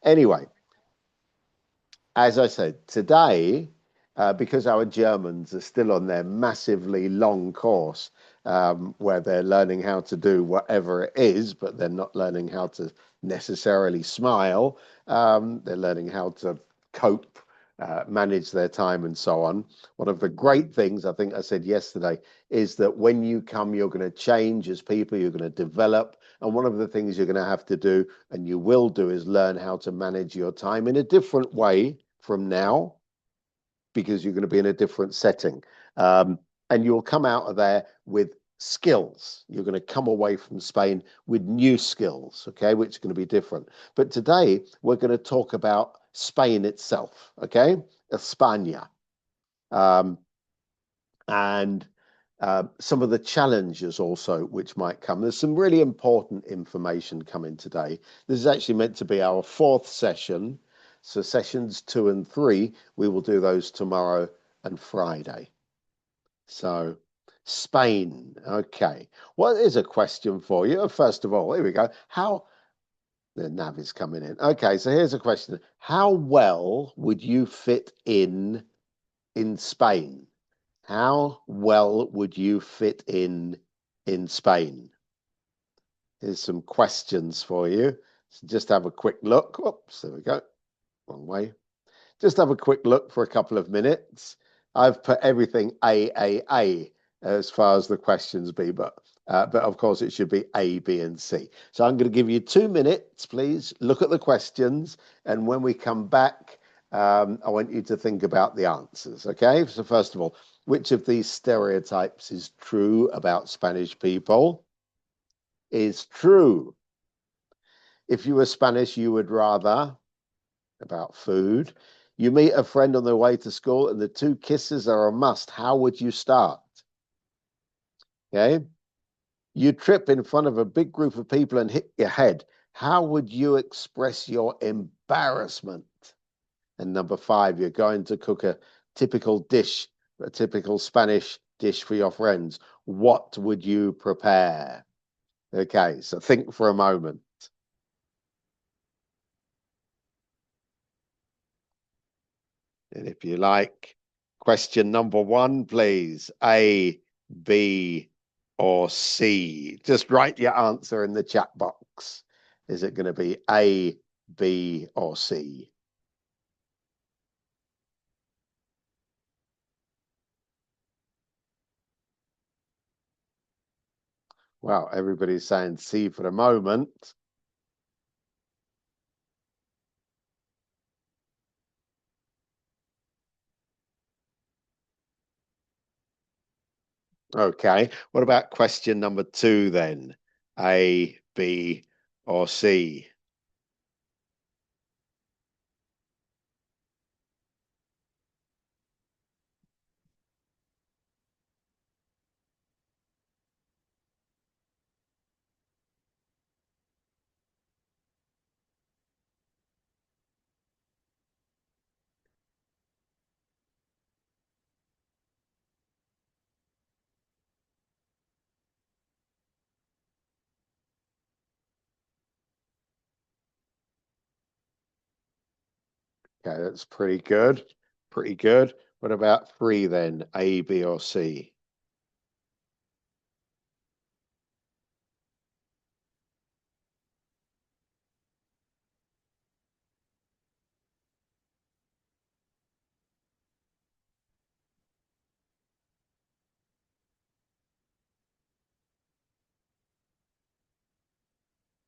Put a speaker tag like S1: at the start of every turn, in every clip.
S1: Anyway, as I said, today, because our Germans are still on their massively long course where they're learning how to do whatever it is, but they're not learning how to necessarily smile. They're learning how to cope, manage their time, and so on. One of the great things I think I said yesterday is that when you come, you're going to change as people, you're going to develop. And one of the things you're going to have to do, and you will do, is learn how to manage your time in a different way from now because you're going to be in a different setting. And you'll come out of there with skills. You're going to come away from Spain with new skills, okay, which are going to be different. But today we're going to talk about Spain itself, okay, España, um, and some of the challenges also which might come. There's some really important information coming today. This is actually meant to be our fourth session. So sessions 2 and 3, we will do those tomorrow and Friday. So Spain, okay. Well, here's a question for you. First of all, here we go. How the nav is coming in. Okay, so here's a question. How well would you fit in Spain? How well would you fit in Spain? Here's some questions for you. So just have a quick look. Oops, there we go. Wrong way. Just have a quick look for a couple of minutes. I've put everything A as far as the questions be, but of course it should be A, B, and C. So I'm going to give you 2 minutes, please. Look at the questions, and when we come back, I want you to think about the answers. Okay. So first of all, which of these stereotypes is true about Spanish people? Is true. If you were Spanish, you would rather about food. You meet a friend on the way to school and the two kisses are a must. How would you start? Okay. You trip in front of a big group of people and hit your head. How would you express your embarrassment? And number 5, you're going to cook a typical dish, a typical Spanish dish for your friends. What would you prepare? Okay, so think for a moment. And if you like, question number 1, please. A, B, or C? Just write your answer in the chat box. Is it going to be A, B, or C? Well, everybody's saying C for the moment. Okay. What about question number 2 then? A, B, or C? Okay, that's pretty good. Pretty good. What about 3 then? A, B, or C?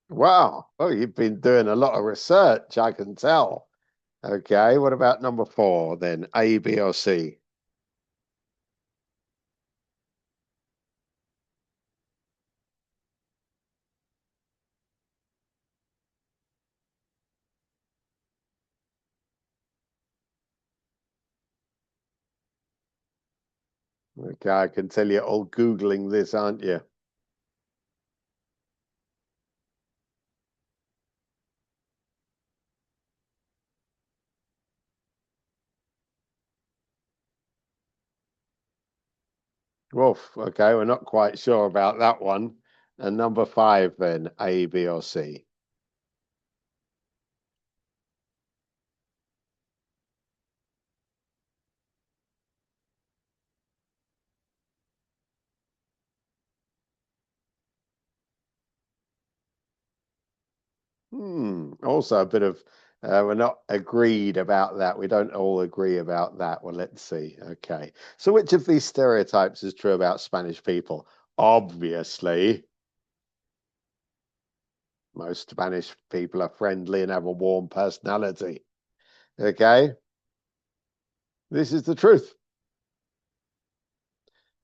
S1: Wow. Oh, you've been doing a lot of research, I can tell. Okay, what about number 4 then? A, B, or C? Okay, I can tell you're all Googling this, aren't you? Woof. Okay, we're not quite sure about that one. And number 5 then, A, B, or C? Also, a bit of we're not agreed about that. We don't all agree about that. Well, let's see. Okay. So, which of these stereotypes is true about Spanish people? Obviously, most Spanish people are friendly and have a warm personality. Okay. This is the truth.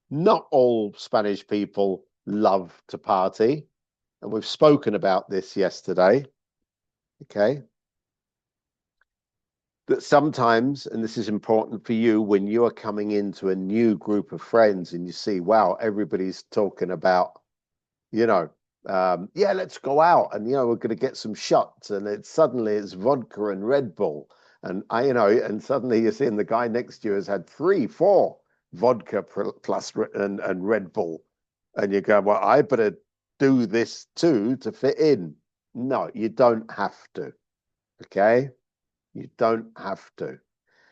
S1: Not all Spanish people love to party. And we've spoken about this yesterday. Okay. That sometimes, and this is important for you, when you are coming into a new group of friends and you see, wow, everybody's talking about, you know, yeah, let's go out and, we're going to get some shots. And it's vodka and Red Bull. And and suddenly you're seeing the guy next to you has had three, four vodka plus and Red Bull. And you go, well, I better do this too to fit in. No, you don't have to. Okay. You don't have to.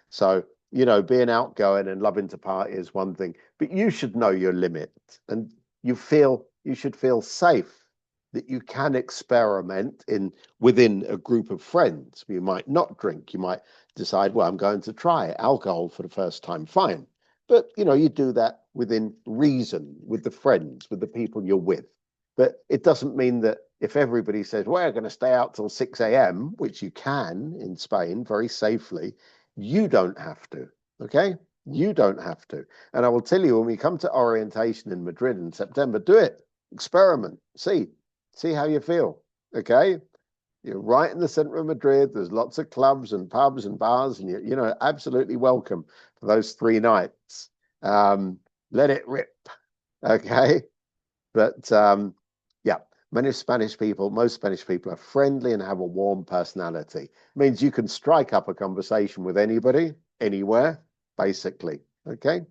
S1: So, being outgoing and loving to party is one thing, but you should know your limit and you should feel safe that you can experiment in within a group of friends. You might not drink. You might decide, well, I'm going to try alcohol for the first time. Fine. But, you do that within reason with the friends, with the people you're with. But it doesn't mean that if everybody says, well, we're going to stay out till 6 a.m., which you can in Spain very safely, you don't have to. Okay. You don't have to. And I will tell you, when we come to orientation in Madrid in September, do it, experiment, see how you feel. Okay. You're right in the center of Madrid. There's lots of clubs and pubs and bars, and you're absolutely welcome for those 3 nights. Let it rip. Okay. But yeah, most Spanish people are friendly and have a warm personality. It means you can strike up a conversation with anybody, anywhere, basically. Okay.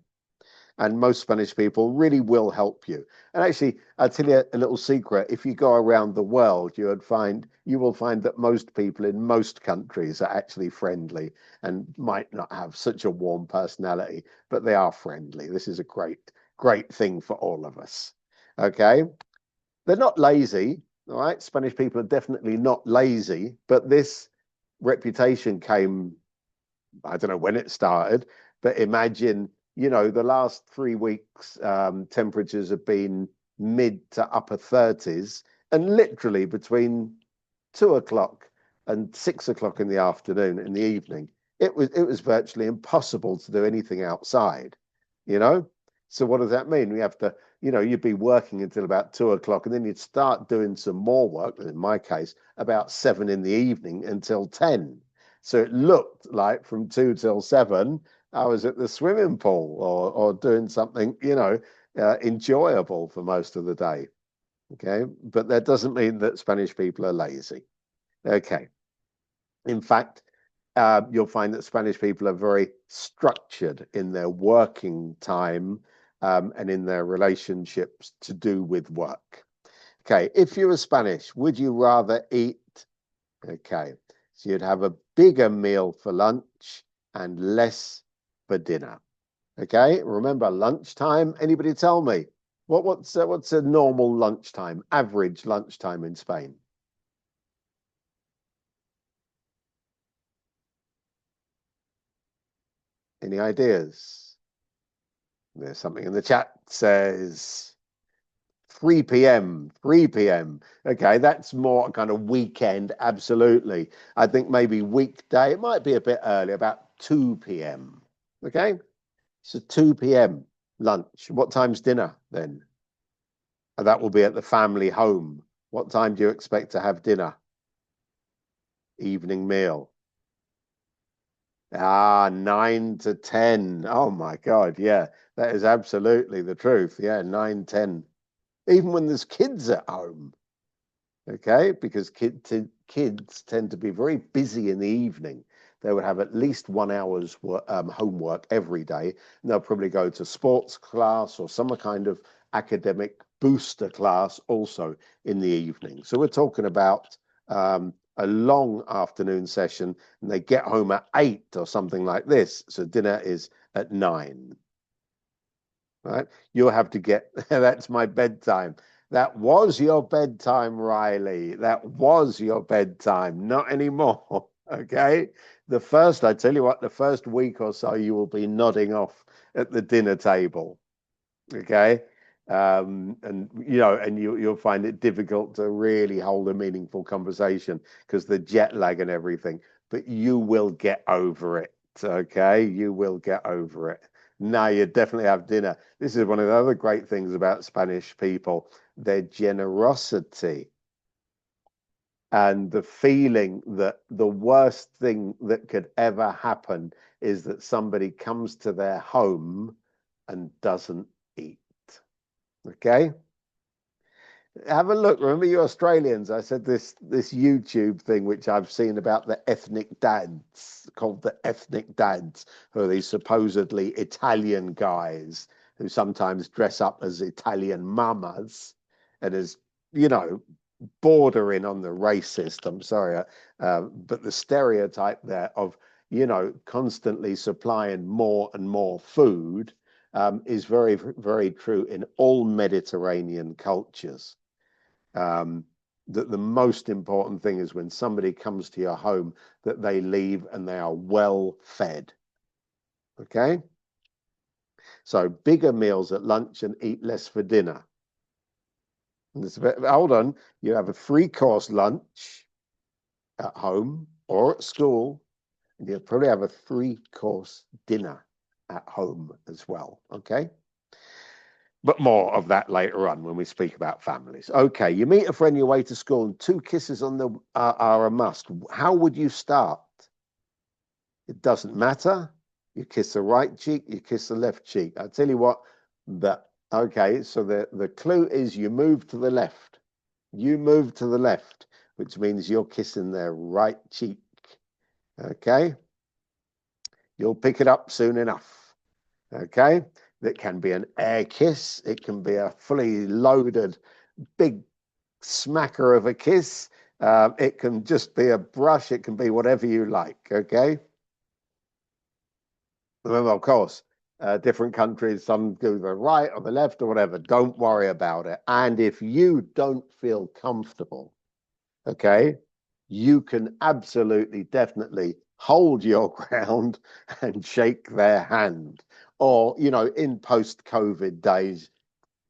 S1: And most Spanish people really will help you. And actually, I'll tell you a little secret. If you go around the world, you will find that most people in most countries are actually friendly and might not have such a warm personality, but they are friendly. This is a great, great thing for all of us. Okay. They're not lazy, all right? Spanish people are definitely not lazy, but this reputation came, I don't know when it started, but imagine, the last 3 weeks, temperatures have been mid to upper 30s, and literally between 2 o'clock and 6 o'clock in the afternoon, in the evening, it was virtually impossible to do anything outside, you know? So what does that mean? We have to, you'd be working until about 2 o'clock, and then you'd start doing some more work, in my case, about 7 in the evening until 10. So it looked like from 2 till 7, I was at the swimming pool or doing something, enjoyable for most of the day. Okay. But that doesn't mean that Spanish people are lazy. Okay. In fact, you'll find that Spanish people are very structured in their working time and in their relationships to do with work. Okay, if you were Spanish, would you rather eat? Okay, so you'd have a bigger meal for lunch and less for dinner. Okay, remember lunchtime. Anybody tell me what's a normal lunchtime, average lunchtime in Spain? Any ideas? There's something in the chat says 3 p.m. 3 p.m. Okay, that's more kind of weekend. Absolutely. I think maybe weekday, it might be a bit early, about 2 p.m. Okay, so 2 p.m. lunch. What time's dinner then? That will be at the family home. What time do you expect to have dinner? Evening meal. 9 to 10. Oh my God. Yeah, that is absolutely the truth. Yeah, 9, 10. Even when there's kids at home. Okay, because kids tend to be very busy in the evening. They would have at least 1 hour's homework every day, and they'll probably go to sports class or some kind of academic booster class also in the evening. So we're talking about a long afternoon session, and they get home at 8 or something like this. So dinner is at 9. Right? You'll have to get that's my bedtime. That was your bedtime, Riley. That was your bedtime. Not anymore. Okay. I tell you what, the first week or so, you will be nodding off at the dinner table. Okay. And you'll find it difficult to really hold a meaningful conversation because the jet lag and everything, but you will get over it. Okay. You will get over it. Now you definitely have dinner. This is one of the other great things about Spanish people, their generosity and the feeling that the worst thing that could ever happen is that somebody comes to their home and doesn't eat. Okay. Have a look. Remember, you Australians, I said this YouTube thing which I've seen about the ethnic dads, called the ethnic dads, who are these supposedly Italian guys who sometimes dress up as Italian mamas and as, you know, bordering on the racist. I'm sorry, but the stereotype there of, constantly supplying more and more food is very, very true in all Mediterranean cultures. That the most important thing is when somebody comes to your home that they leave and they are well fed. Okay? So bigger meals at lunch and eat less for dinner. Hold on, you have a 3-course lunch at home or at school, and you'll probably have a 3-course dinner at home as well. Okay? But more of that later on when we speak about families. Okay, you meet a friend your way to school and 2 kisses on the are a must. How would you start? It doesn't matter. You kiss the right cheek, you kiss the left cheek. I tell you what, okay, so the clue is you move to the left. You move to the left, which means you're kissing their right cheek. Okay? You'll pick it up soon enough. Okay? That can be an air kiss. It can be a fully loaded, big smacker of a kiss. It can just be a brush. It can be whatever you like. Okay? Well, of course, different countries, some do the right or the left or whatever. Don't worry about it. And if you don't feel comfortable, okay, you can absolutely, definitely hold your ground and shake their hand. Or, in post-COVID days,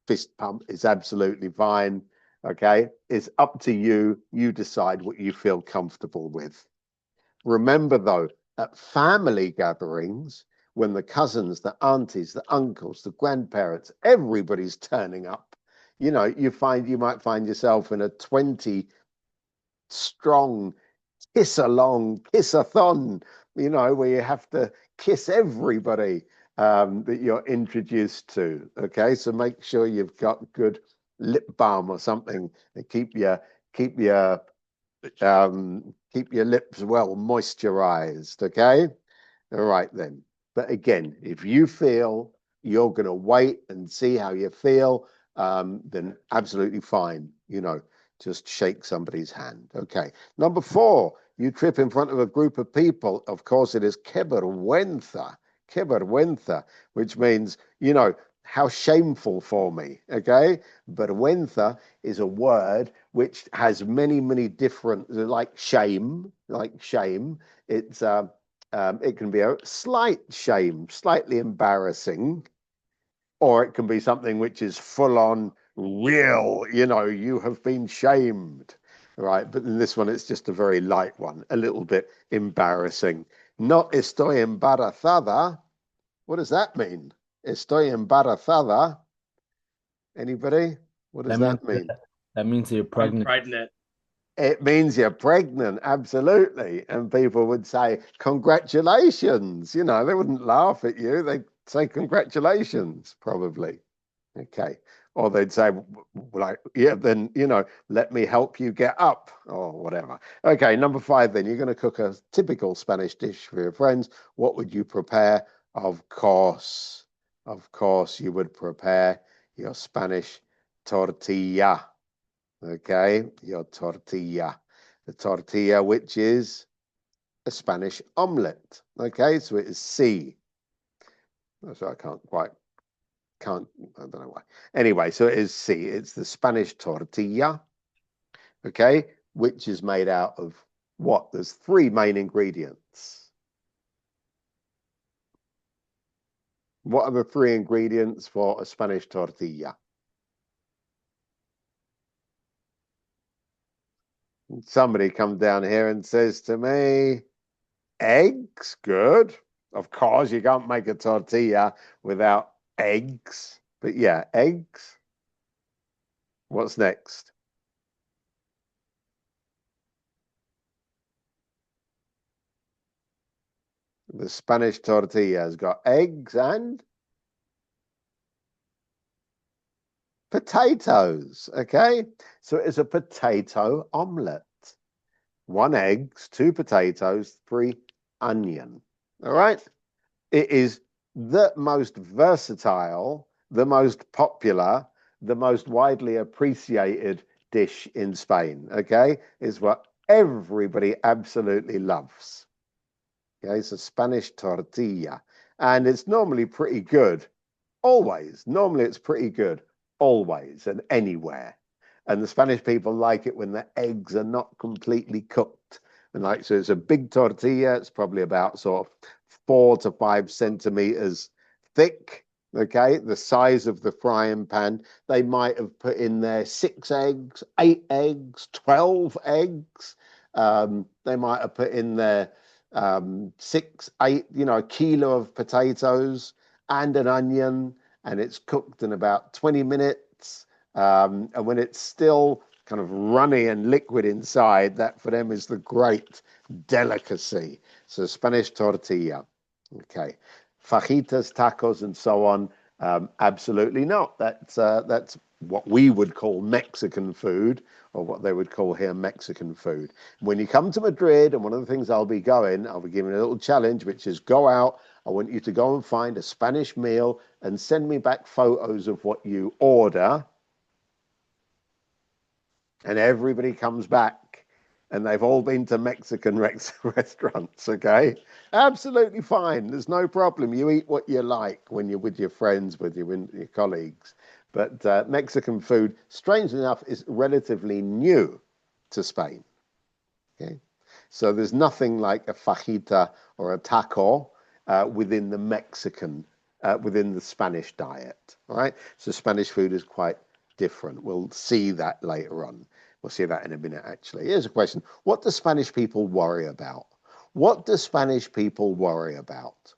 S1: fist pump is absolutely fine. Okay. It's up to you. You decide what you feel comfortable with. Remember, though, at family gatherings, when the cousins, the aunties, the uncles, the grandparents, everybody's turning up, you might find yourself in a 20 strong kiss-a-thon, where you have to kiss everybody that you're introduced to. Okay, so make sure you've got good lip balm or something to keep your keep your lips well moisturized. Okay, all right then. But again, if you feel you're going to wait and see how you feel, then absolutely fine. Just shake somebody's hand. Okay. Number 4, you trip in front of a group of people. Of course, it is que vergüenza, which means, how shameful for me. Okay. Vergüenza is a word which has many, many different, like shame. It's, it can be a slight shame, slightly embarrassing, or it can be something which is full on real, you have been shamed, right? But in this one, it's just a very light one, a little bit embarrassing. Not estoy embarazada. What does that mean? Estoy embarazada. Anybody? What does that mean?
S2: That means you're
S3: I'm
S2: pregnant.
S3: pregnant.
S1: It means you're pregnant, absolutely. And people would say, congratulations. They wouldn't laugh at you. They'd say, congratulations, probably. Okay. Or they'd say, like, yeah, then, let me help you get up or whatever. Okay. Number 5, then you're going to cook a typical Spanish dish for your friends. What would you prepare? Of course, you would prepare your Spanish tortilla. Okay. Your tortilla. The tortilla, which is a Spanish omelette. Okay. So it is C. So I can't quite Can't, I don't know why. Anyway, so it is C. It's the Spanish tortilla, okay, which is made out of what? There's three main ingredients. What are the three ingredients for a Spanish tortilla? Somebody comes down here and says to me, eggs, good. Of course, you can't make a tortilla without eggs. But yeah, eggs. What's next? The Spanish tortilla has got eggs and potatoes. Okay, so it's a potato omelette. One eggs, two potatoes, three onion. All right. It is the most versatile, the most popular, the most widely appreciated dish in Spain. Okay, it's what everybody absolutely loves. Okay, it's a Spanish tortilla, and it's normally pretty good. Always. Normally, it's pretty good. Always and anywhere. And the Spanish people like it when the eggs are not completely cooked. And like, so it's a big tortilla. It's probably about sort of 4 to 5 centimeters thick. Okay, the size of the frying pan. They might have put in there 6 eggs, 8 eggs, 12 eggs. They might have put in there 6, 8, a kilo of potatoes and an onion, and it's cooked in about 20 minutes. And when it's still kind of runny and liquid inside, that for them is the great delicacy. So Spanish tortilla. Okay. Fajitas, tacos, and so on. Absolutely not. That's what we would call Mexican food, or what they would call here Mexican food. When you come to Madrid, and one of the things I'll be giving a little challenge, which is go out. I want you to go and find a Spanish meal and send me back photos of what you order. And everybody comes back and they've all been to Mexican restaurants, okay? Absolutely fine. There's no problem. You eat what you like when you're with your friends, with your colleagues. But Mexican food, strangely enough, is relatively new to Spain. Okay, so there's nothing like a fajita or a taco within the within the Spanish diet. All right, so Spanish food is quite different. We'll see that later on. We'll see that in a minute, actually. Here's a question. What do Spanish people worry about? What do Spanish people worry about?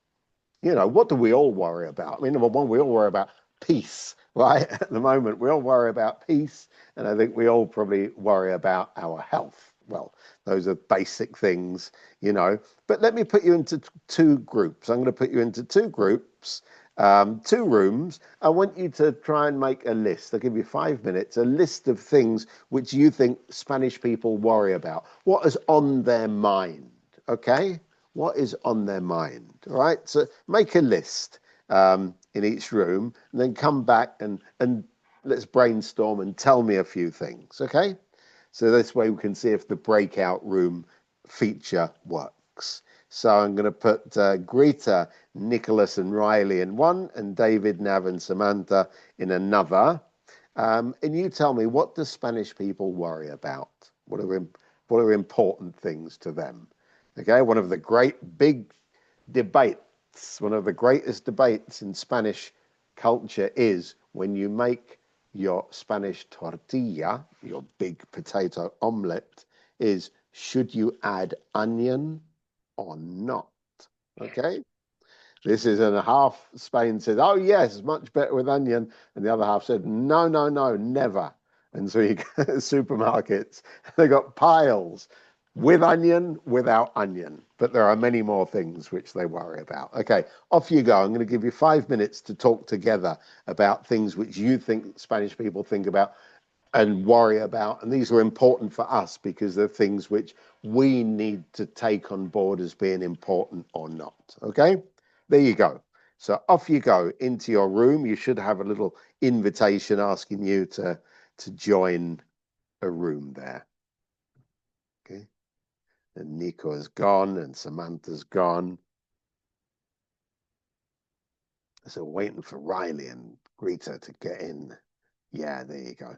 S1: What do we all worry about? I mean, number one, we all worry about peace, right? At the moment, we all worry about peace, and I think we all probably worry about our health. Well, those are basic things. But let me put you into two groups. I'm going to put you into two groups, 2 rooms. I want you to try and make a list. I'll give you 5 minutes, a list of things which you think Spanish people worry about. What is on their mind? Okay? What is on their mind? All right. So make a list in each room, and then come back and let's brainstorm and tell me a few things. Okay. So this way we can see if the breakout room feature works. So I'm going to put Greta, Nicholas, and Riley in one, and David, Nav, and Samantha in another. And you tell me, what do Spanish people worry about? What are important things to them? Okay, one of the great big debates, one of the greatest debates in Spanish culture is when you make your Spanish tortilla, your big potato omelette, is should you add onion or not? Okay, this is in half Spain said, oh yes, much better with onion, and the other half said, no, no, no, never. And so you go to supermarkets, they got piles with onion, without onion. But there are many more things which they worry about. Okay, off you go. I'm going to give you 5 minutes to talk together about things which you think Spanish people think about and worry about. And these are important for us because they're things which we need to take on board as being important or not. Okay, there you go. So off you go into your room. You should have a little invitation asking you to join a room there. Okay. And Nico is gone and Samantha's gone. So waiting for Riley and Greta to get in. Yeah, there you go.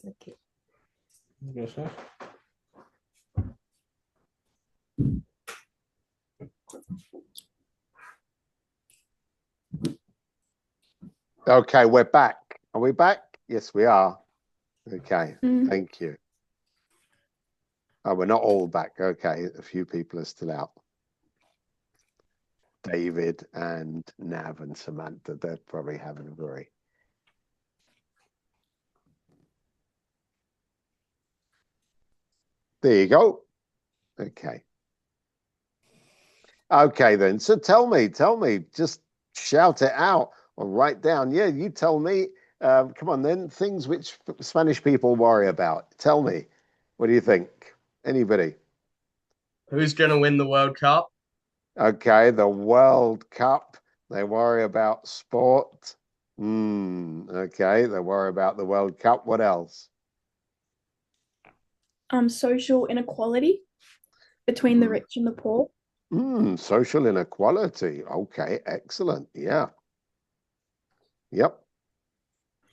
S2: Okay. Yes, sir.
S1: Okay, we're back. Are we back? Yes, we are. Okay,
S3: Mm.
S1: thank you. Oh, we're not all back. Okay, a few people are still out. David and Nav and Samantha, they're probably having a worry. There you go. Okay. Okay, then. So tell me, just shout it out or write down. Yeah, you tell me. Come on, then. Things which Spanish people worry about. Tell me. What do you think? Anybody?
S4: Who's going to win the World Cup?
S1: Okay, the World Cup. They worry about sport. Okay, they worry about the World Cup. What else?
S3: Social inequality between the rich and the poor.
S1: Social inequality. Okay, excellent. Yeah. Yep.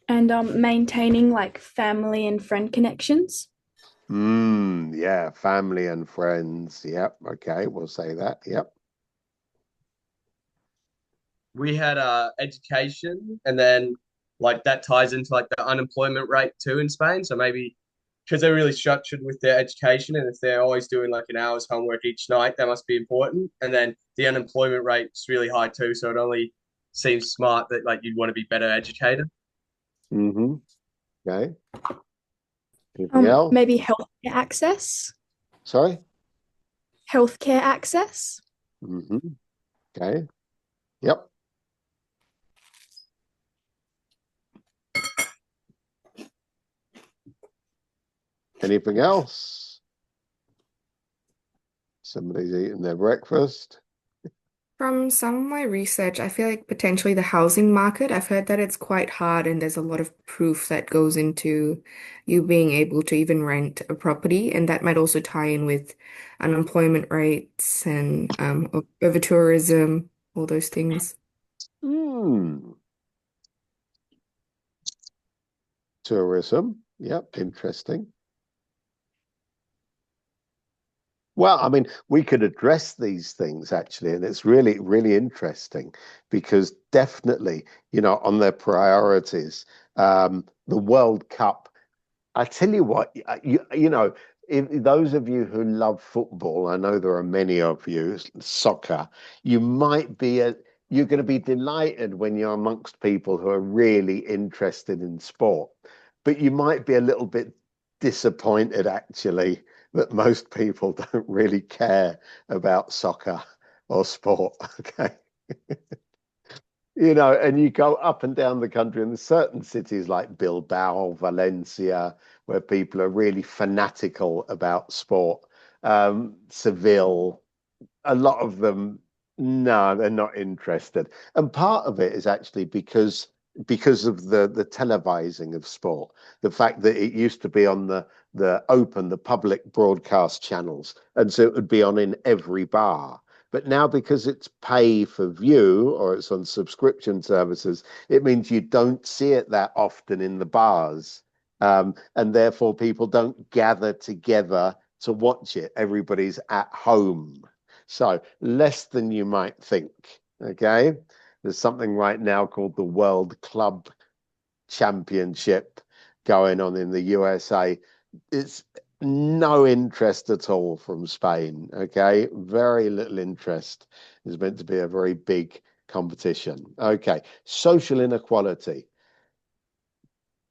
S3: And maintaining like family and friend connections.
S1: Yeah, family and friends. Yep. Okay, we'll say that. Yep.
S4: We had education, and then like that ties into like the unemployment rate too in Spain. So maybe because they're really structured with their education, and if they're always doing like an hour's homework each night, that must be important. And then the unemployment rate's really high too, so it only seems smart that like you'd want to be better educated.
S1: Mm-hmm. Okay. Anything else?
S3: Maybe healthcare access.
S1: Sorry?
S3: Healthcare access.
S1: Mm-hmm. Okay. Yep. Anything else? Somebody's eating their breakfast.
S5: From some of my research, I feel like potentially the housing market, I've heard that it's quite hard and there's a lot of proof that goes into you being able to even rent a property. And that might also tie in with unemployment rates and over tourism, all those things.
S1: Hmm. Tourism. Yep, interesting. Well, I mean, we could address these things actually, and it's really, really interesting because definitely, on their priorities, the World Cup. I tell you what, if those of you who love football, I know there are many of you, soccer, you might be you're going to be delighted when you're amongst people who are really interested in sport, but you might be a little bit disappointed actually that most people don't really care about soccer or sport. Okay. And you go up and down the country, and there's certain cities like Bilbao, Valencia, where people are really fanatical about sport. Seville, a lot of them, no, they're not interested. And part of it is actually because of the televising of sport, the fact that it used to be on the public broadcast channels, and so it would be on in every bar. But now, because it's pay for view or it's on subscription services, it means you don't see it that often in the bars. And therefore, people don't gather together to watch it. Everybody's at home. So less than you might think. Okay. There's something right now called the World Club Championship going on in the USA. It's no interest at all from Spain. Okay. Very little interest. It's meant to be a very big competition. Okay. Social inequality.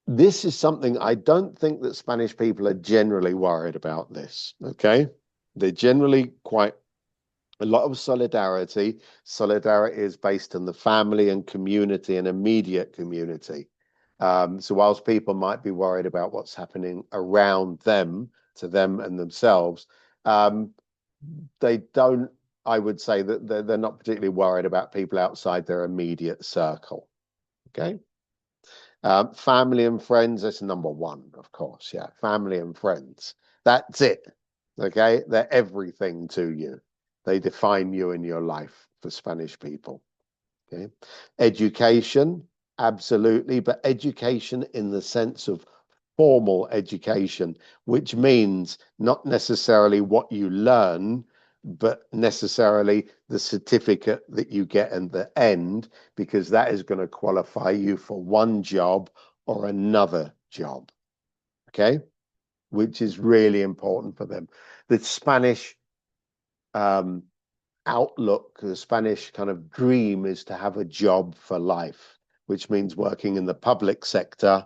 S1: This is something I don't think that Spanish people are generally worried about this. Okay. They're generally quite a lot of solidarity. Solidarity is based on the family and community and immediate community. So whilst people might be worried about what's happening around them, to them and themselves, they don't, I would say that they're not particularly worried about people outside their immediate circle. Okay. Family and friends, that's number one, of course. Yeah. Family and friends. That's it. Okay. They're everything to you. They define you in your life for Spanish people. Okay. Education, absolutely, but education in the sense of formal education, which means not necessarily what you learn, but necessarily the certificate that you get at the end, because that is going to qualify you for one job or another job. Okay. Which is really important for them. The Spanish outlook, the Spanish kind of dream is to have a job for life, which means working in the public sector.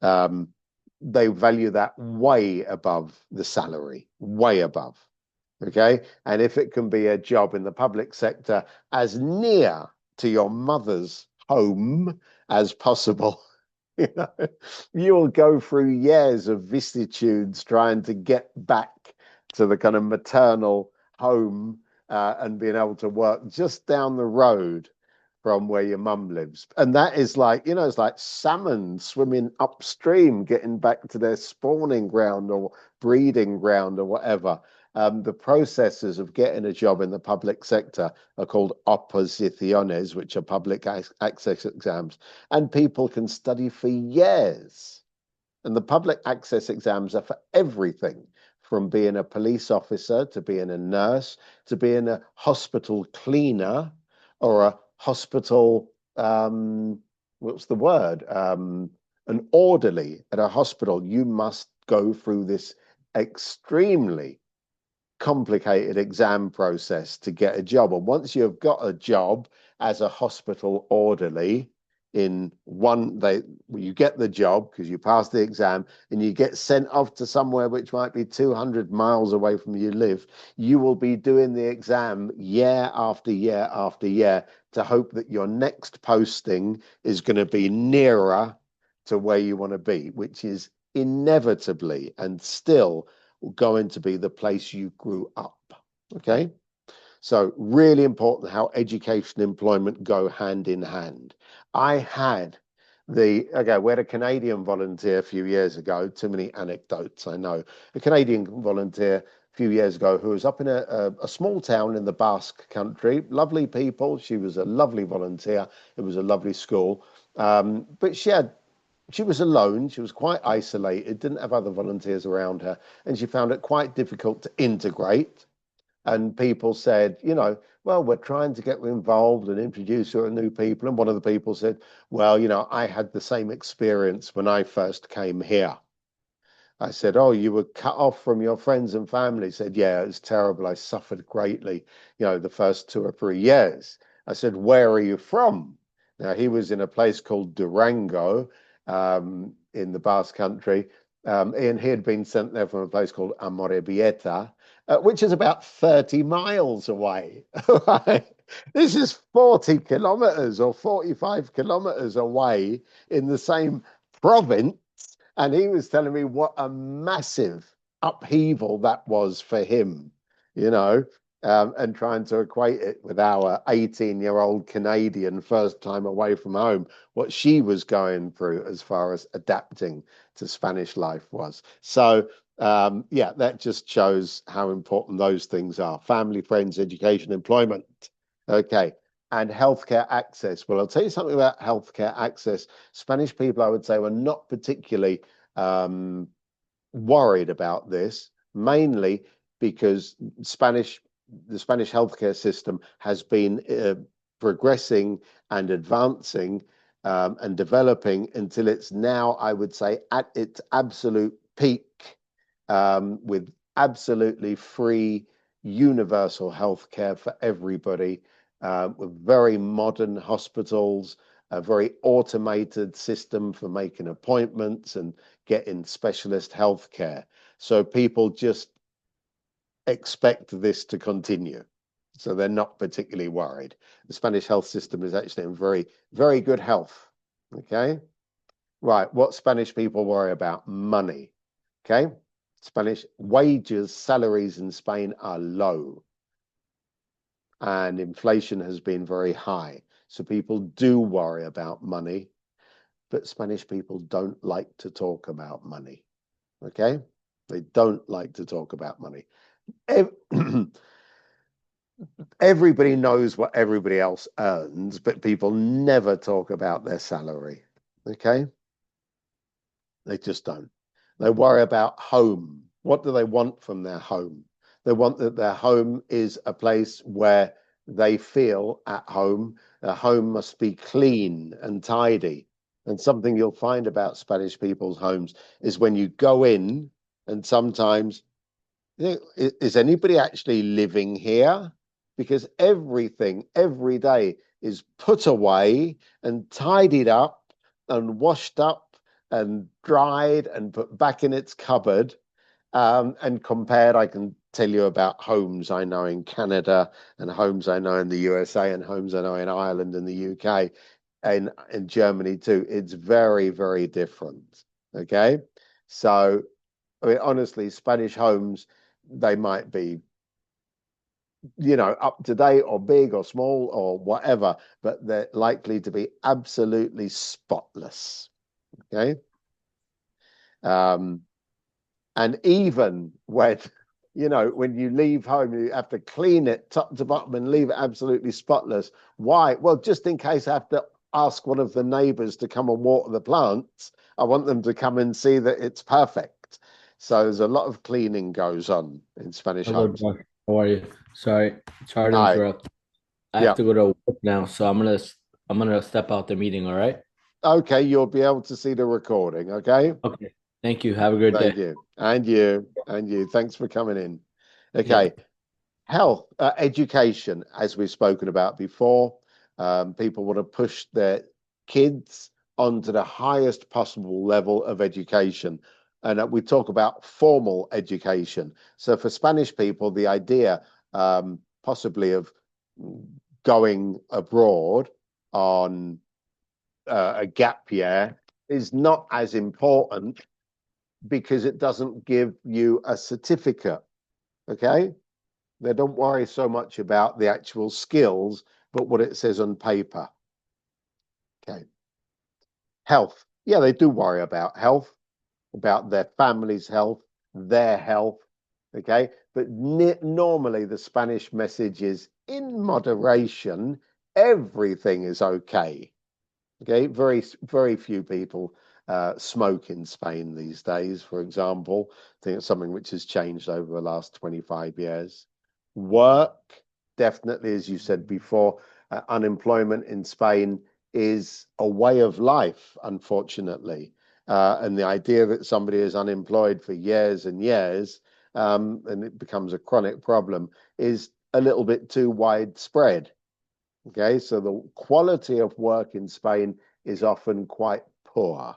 S1: They value that way above the salary, way above. Okay. And if it can be a job in the public sector as near to your mother's home as possible, you will go through years of vicissitudes trying to get back to the kind of maternal home and being able to work just down the road from where your mum lives. And that is like, it's like salmon swimming upstream, getting back to their spawning ground or breeding ground or whatever. The processes of getting a job in the public sector are called oposiciones, which are public access exams, and people can study for years. And the public access exams are for everything from being a police officer to being a nurse to being a hospital cleaner or a hospital, what's the word? An orderly at a hospital. You must go through this extremely complicated exam process to get a job. And once you've got a job as a hospital orderly, you get the job because you pass the exam and you get sent off to somewhere which might be 200 miles away from where you live. You will be doing the exam year after year after year to hope that your next posting is going to be nearer to where you want to be, which is inevitably and still going to be the place you grew up. Okay. So really important how education and employment go hand in hand. I had we had a Canadian volunteer a few years ago, too many anecdotes, I know. A Canadian volunteer a few years ago who was up in a small town in the Basque country, lovely people. She was a lovely volunteer. It was a lovely school. But she was alone. She was quite isolated, didn't have other volunteers around her, and she found it quite difficult to integrate. And people said, well, we're trying to get her involved and introduce her to new people. And one of the people said, well, I had the same experience when I first came here. I said, oh, you were cut off from your friends and family. He said, yeah, it was terrible. I suffered greatly, the first 2 or 3 years. I said, where are you from? Now, he was in a place called Durango in the Basque country. And he had been sent there from a place called Amorebieta, which is about 30 miles away. This is 40 kilometers or 45 kilometers away in the same province. And he was telling me what a massive upheaval that was for him, and trying to equate it with our 18-year-old Canadian first time away from home, what she was going through as far as adapting to Spanish life was. So, that just shows how important those things are. Family, friends, education, employment. Okay. And healthcare access. Well, I'll tell you something about healthcare access. Spanish people, I would say, were not particularly worried about this, mainly because the Spanish healthcare system has been progressing and advancing and developing until it's now, I would say, at its absolute peak, with absolutely free universal healthcare for everybody, with very modern hospitals, a very automated system for making appointments and getting specialist healthcare. So people just expect this to continue. So they're not particularly worried. The Spanish health system is actually in very, very good health. Okay. Right. What Spanish people worry about? Money. Okay. Spanish wages, salaries in Spain are low. And inflation has been very high. So people do worry about money, but Spanish people don't like to talk about money. Okay? They don't like to talk about money. Everybody knows what everybody else earns, but people never talk about their salary. Okay? They just don't. They worry about home. What do they want from their home? They want that their home is a place where they feel at home. Their home must be clean and tidy. And something you'll find about Spanish people's homes is when you go in, and sometimes, is anybody actually living here? Because everything every day is put away and tidied up and washed up and dried and put back in its cupboard. And compared, I can tell you about homes I know in Canada and homes I know in the USA and homes I know in Ireland and the UK and in Germany too. It's very, very different. Okay. So, I mean, honestly, Spanish homes, they might be, up to date or big or small or whatever, but they're likely to be absolutely spotless. Okay. And even when, when you leave home, you have to clean it top to bottom and leave it absolutely spotless. Why? Well, just in case I have to ask one of the neighbors to come and water the plants, I want them to come and see that it's perfect. So there's a lot of cleaning goes on in Spanish
S2: Hello,
S1: homes.
S2: Josh. How are you? Sorry to
S1: Hi.
S2: interrupt. I
S1: Yeah.
S2: have to go to work now, so I'm gonna step out the meeting, all right?
S1: Okay, you'll be able to see the recording. Okay.
S2: Okay. Thank you. Have a good
S1: Thank
S2: day.
S1: you. And you. And you. Thanks for coming in.
S2: Yeah.
S1: Okay. Health, education, as we've spoken about before. People want to push their kids onto the highest possible level of education. And we talk about formal education. So for Spanish people, the idea possibly of going abroad on a gap year is not as important because it doesn't give you a certificate. Okay? They don't worry so much about the actual skills, but what it says on paper. Okay. Health. Yeah, they do worry about health, about their family's health, their health. Okay. But normally the Spanish message is in moderation, everything is okay. Okay. Very few people smoke in Spain these days, for example. I think it's something which has changed over the last 25 years. Work, definitely, as you said before, unemployment in Spain is a way of life, unfortunately. And the idea that somebody is unemployed for years and years, and it becomes a chronic problem, is a little bit too widespread. Okay, so the quality of work in Spain is often quite poor,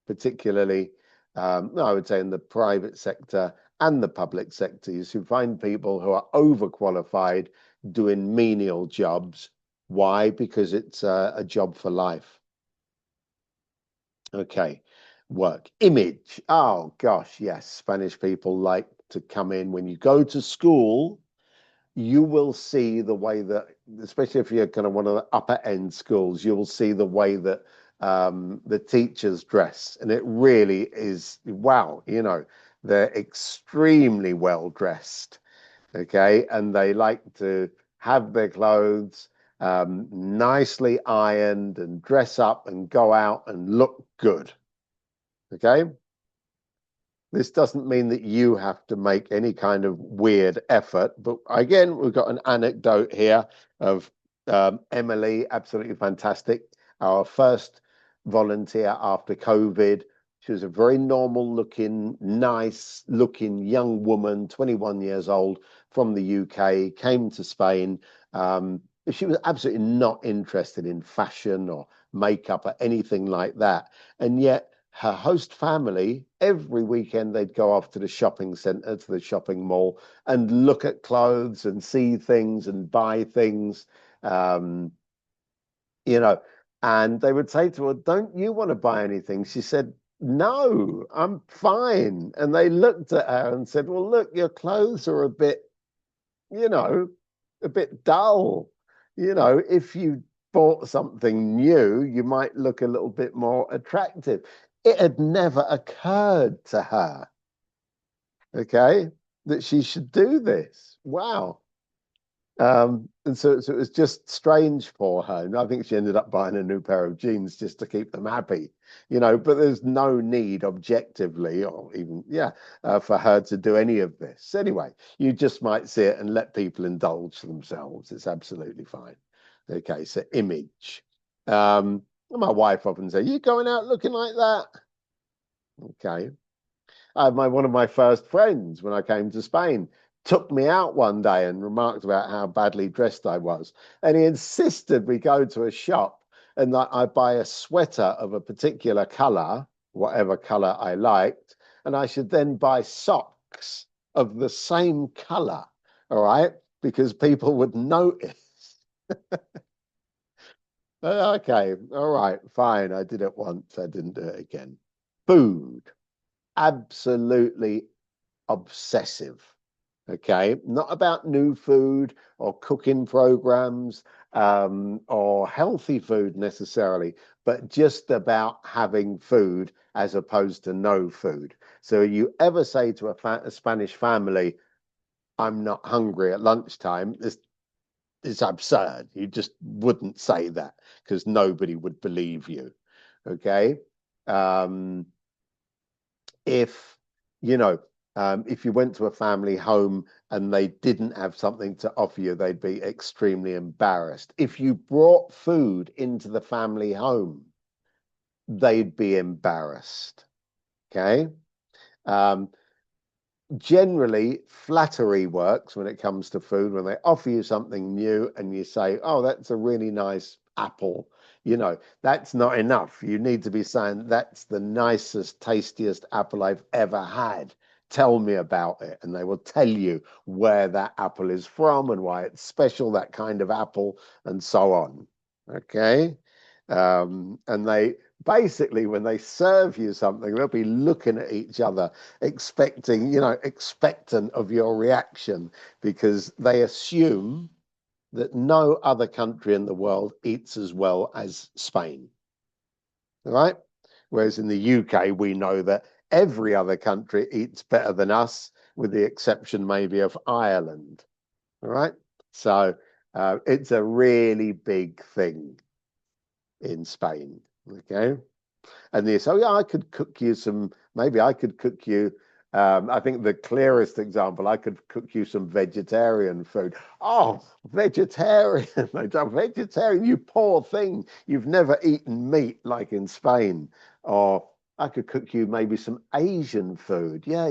S1: particularly, I would say, in the private sector and the public sectors. You find people who are overqualified doing menial jobs. Why? Because it's a job for life. Okay, work. Image. Oh, gosh, yes. Spanish people like to come in when you go to school. You will see the way that, especially if you're kind of one of the upper end schools, you will see the way that the teachers dress. And it really is, wow, they're extremely well dressed. Okay. And they like to have their clothes nicely ironed and dress up and go out and look good. Okay. This doesn't mean that you have to make any kind of weird effort. But again, we've got an anecdote here of Emily, absolutely fantastic. Our first volunteer after COVID. She was a very normal looking, nice looking young woman, 21 years old, from the UK, came to Spain. She was absolutely not interested in fashion or makeup or anything like that. And yet, her host family, every weekend they'd go off to the shopping center, to the shopping mall, and look at clothes and see things and buy things, um, you know. And they would say to her, "Don't you want to buy anything?" She said, "No, I'm fine." And they looked at her and said, "Well, look, your clothes are a bit, you know, a bit dull. If you bought something new, you might look a little bit more attractive." It had never occurred to her, okay, that she should do this. Wow. And so it was just strange for her. And I think she ended up buying a new pair of jeans just to keep them happy, but there's no need objectively or even, for her to do any of this. Anyway, you just might see it and let people indulge themselves. It's absolutely fine. Okay, so image. My wife often says, "You going out looking like that?" Okay. One of my first friends when I came to Spain took me out one day and remarked about how badly dressed I was. And he insisted we go to a shop and that I buy a sweater of a particular color, whatever color I liked, and I should then buy socks of the same color, all right? Because people would notice. Okay, all right, fine. I did it once, I didn't do it again. Food. Absolutely obsessive. Okay, not about new food or cooking programs or healthy food necessarily, but just about having food as opposed to no food. So you ever say to a Spanish family, "I'm not hungry at lunchtime," it's absurd. You just wouldn't say that because nobody would believe you. Okay. Um, if if you went to a family home and they didn't have something to offer you, they'd be extremely embarrassed. If you brought food into the family home, they'd be embarrassed. Okay. Um, Generally, flattery works when it comes to food. When they offer you something new and you say, "Oh, that's a really nice apple," that's not enough. You need to be saying, "That's the nicest, tastiest apple I've ever had. Tell me about it." And they will tell you where that apple is from and why it's special, that kind of apple, and so on. Okay. And basically, when they serve you something, they'll be looking at each other, expecting, expectant of your reaction, because they assume that no other country in the world eats as well as Spain. All right? Whereas in the UK, we know that every other country eats better than us, with the exception maybe of Ireland. All right? So it's a really big thing in Spain. Okay. And they say, oh, yeah, I could cook you some, maybe I could cook you. I think the clearest example, I could cook you some vegetarian food. Oh, vegetarian. Vegetarian, you poor thing. You've never eaten meat like in Spain. Or I could cook you maybe some Asian food. Yeah,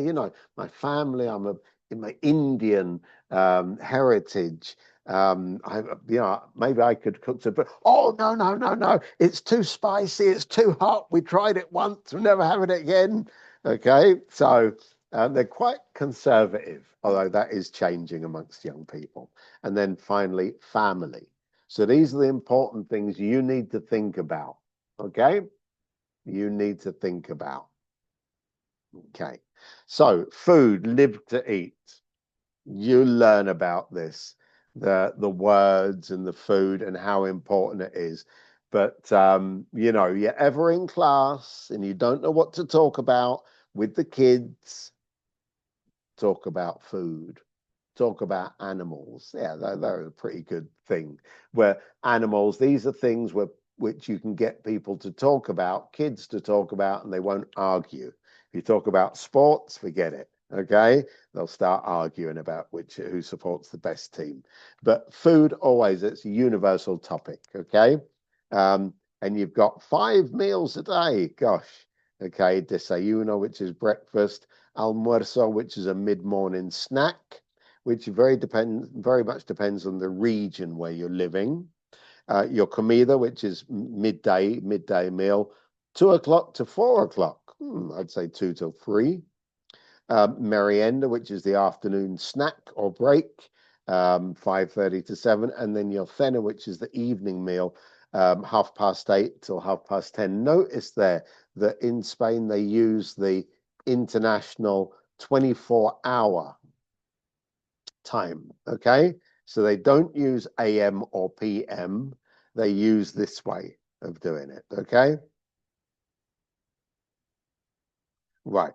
S1: my family, in my Indian heritage. Maybe I could cook some, but oh, no, no, no, no, it's too spicy, it's too hot. We tried it once, we're never having it again. Okay, so they're quite conservative, although that is changing amongst young people. And then finally, family. So these are the important things you need to think about. Okay, you need to think about. Okay, so food, live to eat. You learn about this, the words and the food and how important it is. But you're ever in class and you don't know what to talk about with the kids, talk about food, talk about animals. Yeah, they're a pretty good thing. Where animals, these are things which you can get people to talk about, kids to talk about, and they won't argue. If you talk about sports, forget it. Okay, they'll start arguing about who supports the best team. But food, always, it's a universal topic. Okay, and you've got 5 meals a day. Gosh, okay, desayuno, which is breakfast, almuerzo, which is a mid-morning snack, which very much depends on the region where you're living. Your comida, which is midday meal, 2 o'clock to 4 o'clock. I'd say 2 till 3. Merienda, which is the afternoon snack or break, 5:30 to 7, and then your cena, which is the evening meal, 8:30 till 10:30. Notice there that in Spain they use the international 24-hour time. Okay, so they don't use AM or PM. They use this way of doing it. Okay, right.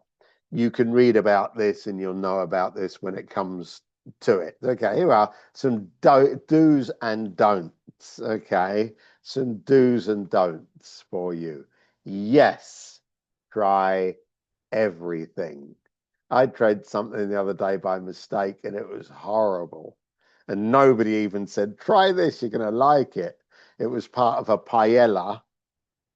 S1: You can read about this and you'll know about this when it comes to it. Okay, here are some do's and don'ts. Okay, some do's and don'ts for you. Yes, try everything. I tried something the other day by mistake and it was horrible. And nobody even said, try this, you're going to like it. It was part of a paella,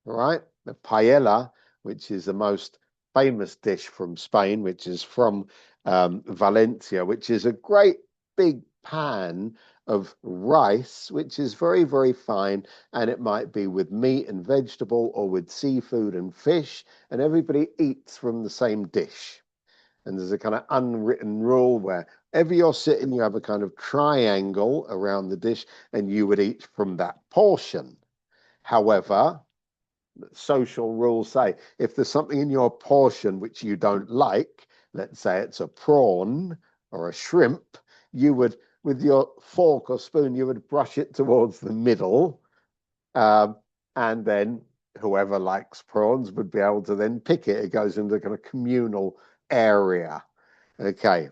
S1: right? The paella, which is the most famous dish from Spain, which is from Valencia, which is a great big pan of rice, which is very, very fine. And it might be with meat and vegetable or with seafood and fish. And everybody eats from the same dish. And there's a kind of unwritten rule where wherever you're sitting, you have a kind of triangle around the dish and you would eat from that portion. However, social rules say if there's something in your portion which you don't like, let's say it's a prawn or a shrimp, you would, with your fork or spoon, you would brush it towards the middle. And then whoever likes prawns would be able to then pick it. It goes into a kind of communal area. Okay.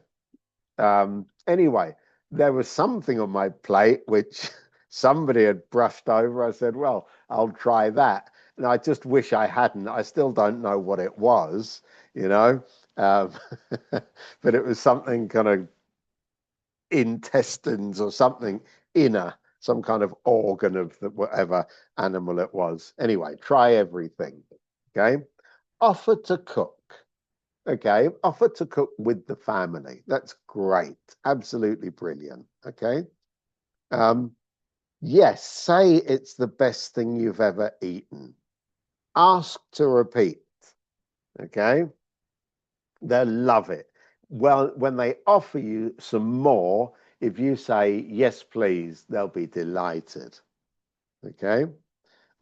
S1: Anyway, there was something on my plate which somebody had brushed over. I said, well, I'll try that. And I just wish I hadn't. I still don't know what it was, but it was something kind of intestines or something inner, some kind of organ of whatever animal it was. Anyway, try everything. Okay. Offer to cook. Okay. Offer to cook with the family. That's great. Absolutely brilliant. Okay. Yes, say it's the best thing you've ever eaten. Ask to repeat. Okay. They'll love it. Well, when they offer you some more, if you say, yes, please, they'll be delighted. Okay.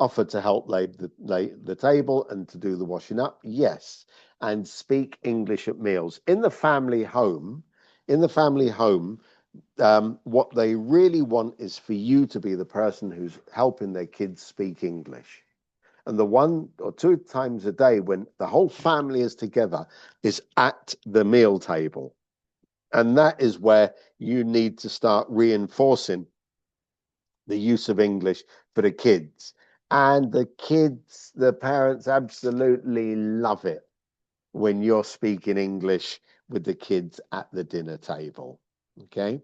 S1: Offer to help lay the table and to do the washing up? Yes. And speak English at meals. In the family home, what they really want is for you to be the person who's helping their kids speak English. And the 1 or 2 times a day when the whole family is together is at the meal table. And that is where you need to start reinforcing the use of English for the kids. And the kids, the parents absolutely love it when you're speaking English with the kids at the dinner table. Okay.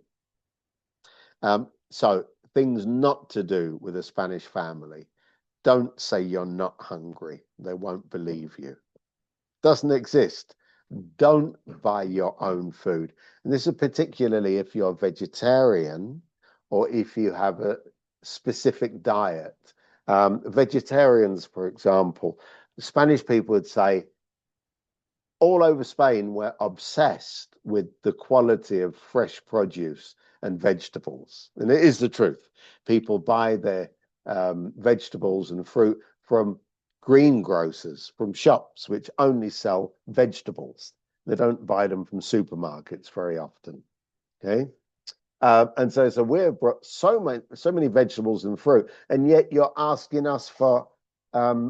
S1: So things not to do with a Spanish family. Don't say you're not hungry. They won't believe you. Doesn't exist. Don't buy your own food. And this is particularly if you're vegetarian or if you have a specific diet. Vegetarians, for example, Spanish people would say, all over Spain, we're obsessed with the quality of fresh produce and vegetables. And it is the truth. People buy their vegetables and fruit from greengrocers, from shops which only sell vegetables. They don't buy them from supermarkets very often. Okay. And so we've brought so many vegetables and fruit, and yet you're asking us for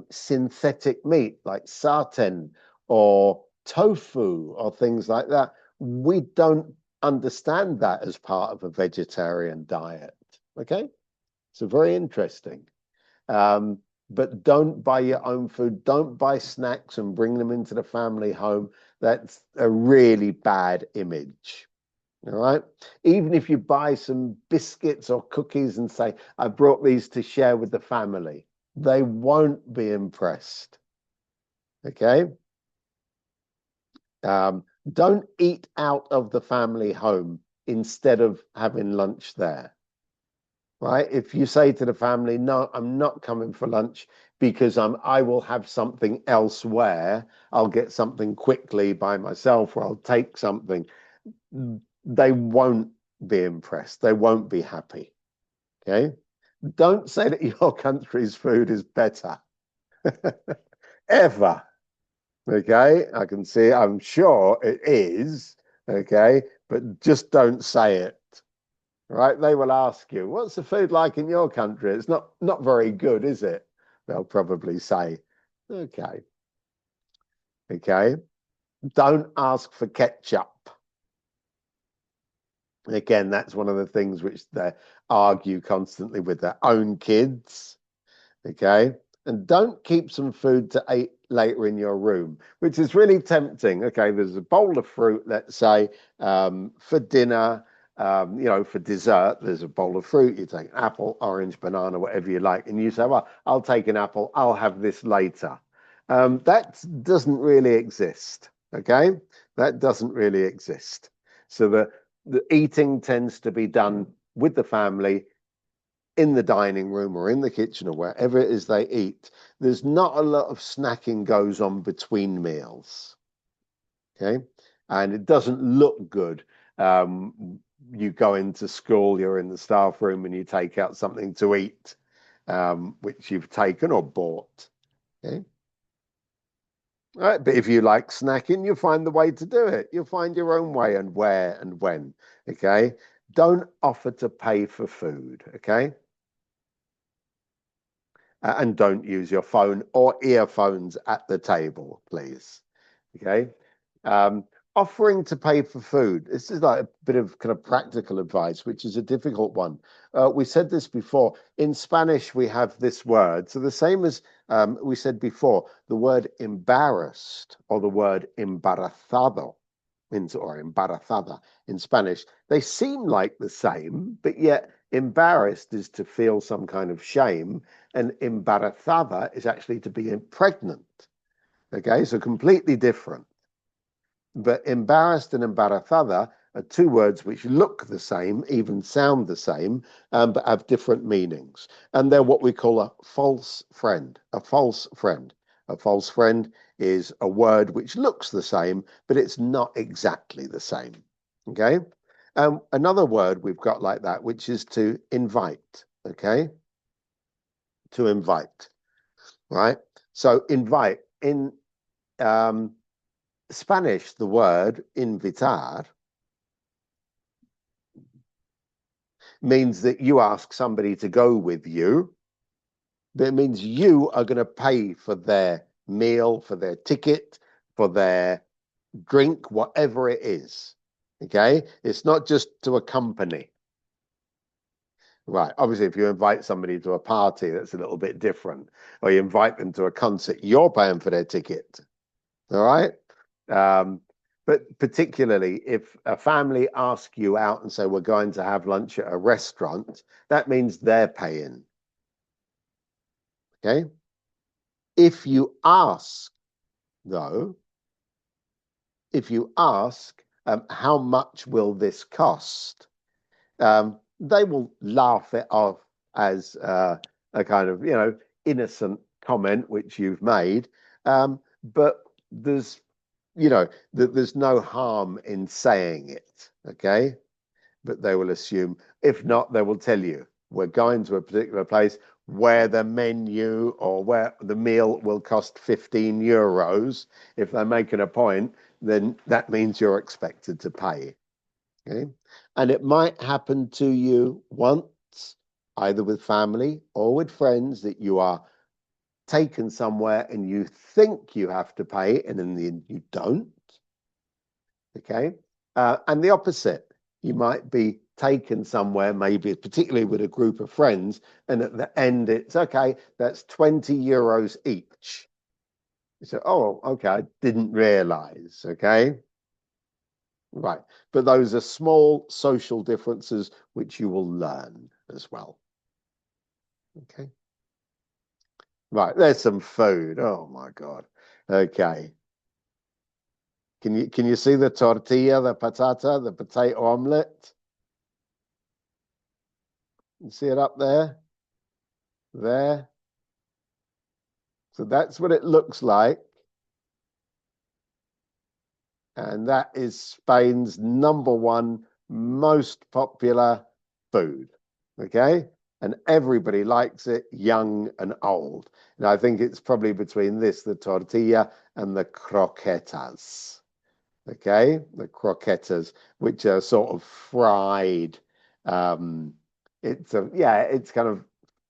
S1: synthetic meat like sartén or tofu or things like that. We don't understand that as part of a vegetarian diet. Okay, so very interesting. But don't buy your own food. Don't buy snacks and bring them into the family home. That's a really bad image. All right. Even if you buy some biscuits or cookies and say, I brought these to share with the family, they won't be impressed. Okay. Don't eat out of the family home instead of having lunch there. Right. If you say to the family, no, I'm not coming for lunch because I will have something elsewhere. I'll get something quickly by myself, or I'll take something. They won't be impressed. They won't be happy. Okay. Don't say that your country's food is better. Ever. Okay. I can see, I'm sure it is. Okay. But just don't say it. Right? They will ask you, what's the food like in your country? It's not very good, is it? They'll probably say, okay. Okay. Don't ask for ketchup. Again, that's one of the things which they argue constantly with their own kids. Okay. And don't keep some food to eat later in your room, which is really tempting. Okay. There's a bowl of fruit, let's say, for dinner. For dessert, there's a bowl of fruit. You take an apple, orange, banana, whatever you like. And you say, well, I'll take an apple. I'll have this later. That doesn't really exist. Okay. That doesn't really exist. So the eating tends to be done with the family in the dining room or in the kitchen or wherever it is they eat. There's not a lot of snacking goes on between meals. Okay. And it doesn't look good. You go into school, you're in the staff room and you take out something to eat, which you've taken or bought. Okay. All right, but if you like snacking, you'll find the way to do it. You'll find your own way and where and when. Okay. Don't offer to pay for food. Okay. And don't use your phone or earphones at the table, please. Okay. Offering to pay for food. This is like a bit of kind of practical advice, which is a difficult one. We said this before. In Spanish, we have this word. So the same as we said before, the word embarrassed or the word embarazado or embarazada in Spanish, they seem like the same, but yet embarrassed is to feel some kind of shame, and embarazada is actually to be pregnant. Okay, so completely different. But embarrassed and embarazada are two words which look the same, even sound the same, but have different meanings. And they're what we call a false friend. A false friend. A false friend is a word which looks the same, but it's not exactly the same. Okay. Another word we've got like that, which is to invite. Okay. To invite. right? So invite in Spanish, the word invitar means that you ask somebody to go with you, but it means you are going to pay for their meal, for their ticket, for their drink, whatever it is. Okay, it's not just to accompany. Right. Obviously, if you invite somebody to a party, that's a little bit different. Or you invite them to a concert, you're paying for their ticket. All right. But particularly if a family ask you out and say, we're going to have lunch at a restaurant, that means they're paying. Okay. If you ask, though, if you ask, how much will this cost? They will laugh it off as a kind of, innocent comment which you've made. But there's, there's no harm in saying it, okay? But they will assume, if not, they will tell you, we're going to a particular place where the menu or where the meal will cost 15 euros. If they're making a point, then that means you're expected to pay. Okay. And it might happen to you once, either with family or with friends, that you are taken somewhere and you think you have to pay, and in the end you don't. Okay. And the opposite, you might be taken somewhere, maybe particularly with a group of friends, and at the end it's okay, that's 20 euros each. You say, oh, okay, I didn't realize. Okay. Right. But those are small social differences which you will learn as well. Okay. Right. There's some food. Oh my God. Okay. Can you see the tortilla, the patata, the potato omelette? You see it up there? There. So that's what it looks like. And that is Spain's #1 most popular food. Okay. And everybody likes it, young and old. And I think it's probably between this, the tortilla, and the croquetas. Okay. The croquetas, which are sort of fried. It's kind of,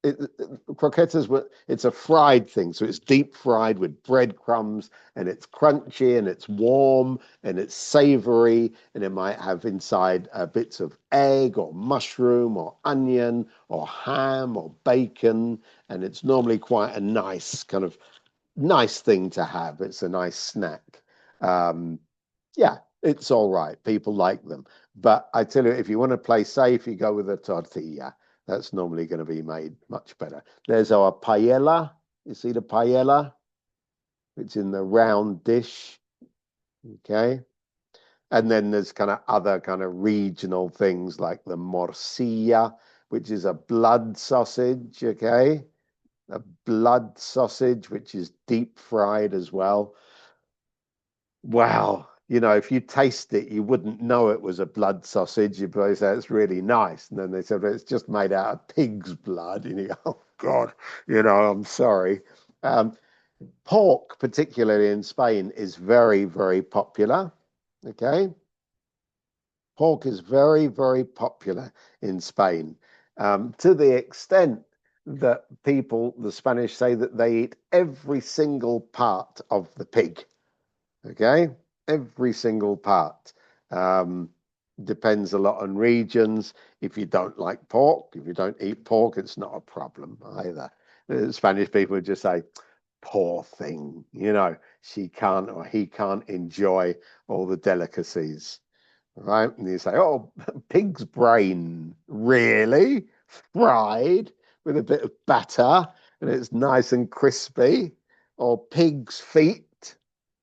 S1: croquetas, it's a fried thing. So it's deep fried with breadcrumbs, and it's crunchy and it's warm and it's savory, and it might have inside bits of egg or mushroom or onion or ham or bacon, and it's normally quite a nice thing to have. It's a nice snack. Yeah, it's all right. People like them. But I tell you, if you want to play safe, you go with a tortilla. That's normally going to be made much better. There's our paella. You see the paella? It's in the round dish. Okay. And then there's kind of other kind of regional things like the morcilla, which is a blood sausage. Okay. A blood sausage, which is deep fried as well. Wow. If you taste it, you wouldn't know it was a blood sausage. You'd probably say it's really nice. And then they said, it's just made out of pig's blood. And you go, oh, God, I'm sorry. Pork, particularly in Spain, is very, very popular. Okay. Pork is very, very popular in Spain, to the extent that the Spanish say that they eat every single part of the pig. Okay, every single part. Depends a lot on regions. If you don't like pork, if you don't eat pork, it's not a problem either. The Spanish people would just say, poor thing, she can't or he can't enjoy all the delicacies, right? And you say, oh, pig's brain, really? Fried with a bit of batter and it's nice and crispy, or pig's feet.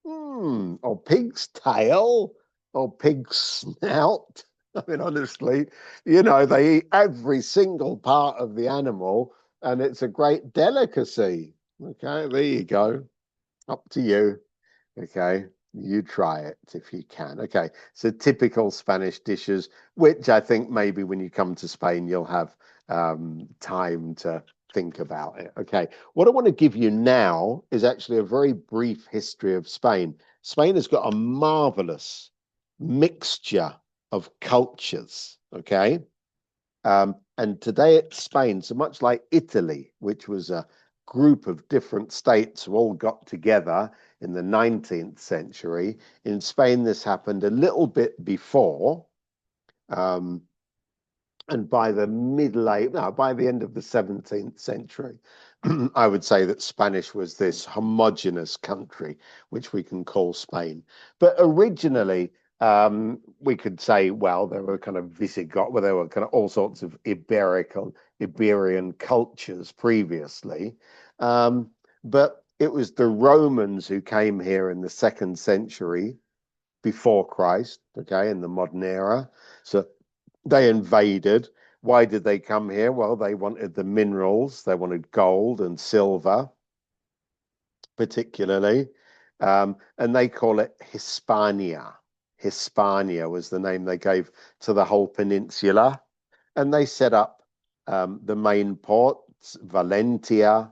S1: Or pig's tail, or pig's snout. I mean, honestly, they eat every single part of the animal, and it's a great delicacy. Okay, there you go. Up to you. Okay, you try it if you can. Okay, so typical Spanish dishes, which I think maybe when you come to Spain, you'll have time to think about it. Okay, what I want to give you now is actually a very brief history of Spain. Spain has got a marvelous mixture of cultures. Okay, and today it's Spain, so much like Italy, which was a group of different states who all got together in the 19th century. In Spain, this happened a little bit before. And by the by the end of the 17th century, I would say that Spanish was this homogenous country, which we can call Spain. But originally, we could say, well, there were kind of Visigoth, well, there were kind of all sorts of Iberian cultures previously. But it was the Romans who came here in the 2nd century before Christ, okay, in the modern era. So they invaded. Why did they come here? Well, they wanted the minerals. They wanted gold and silver, particularly. And they call it Hispania. Hispania was the name they gave to the whole peninsula. And they set up the main ports, Valentia.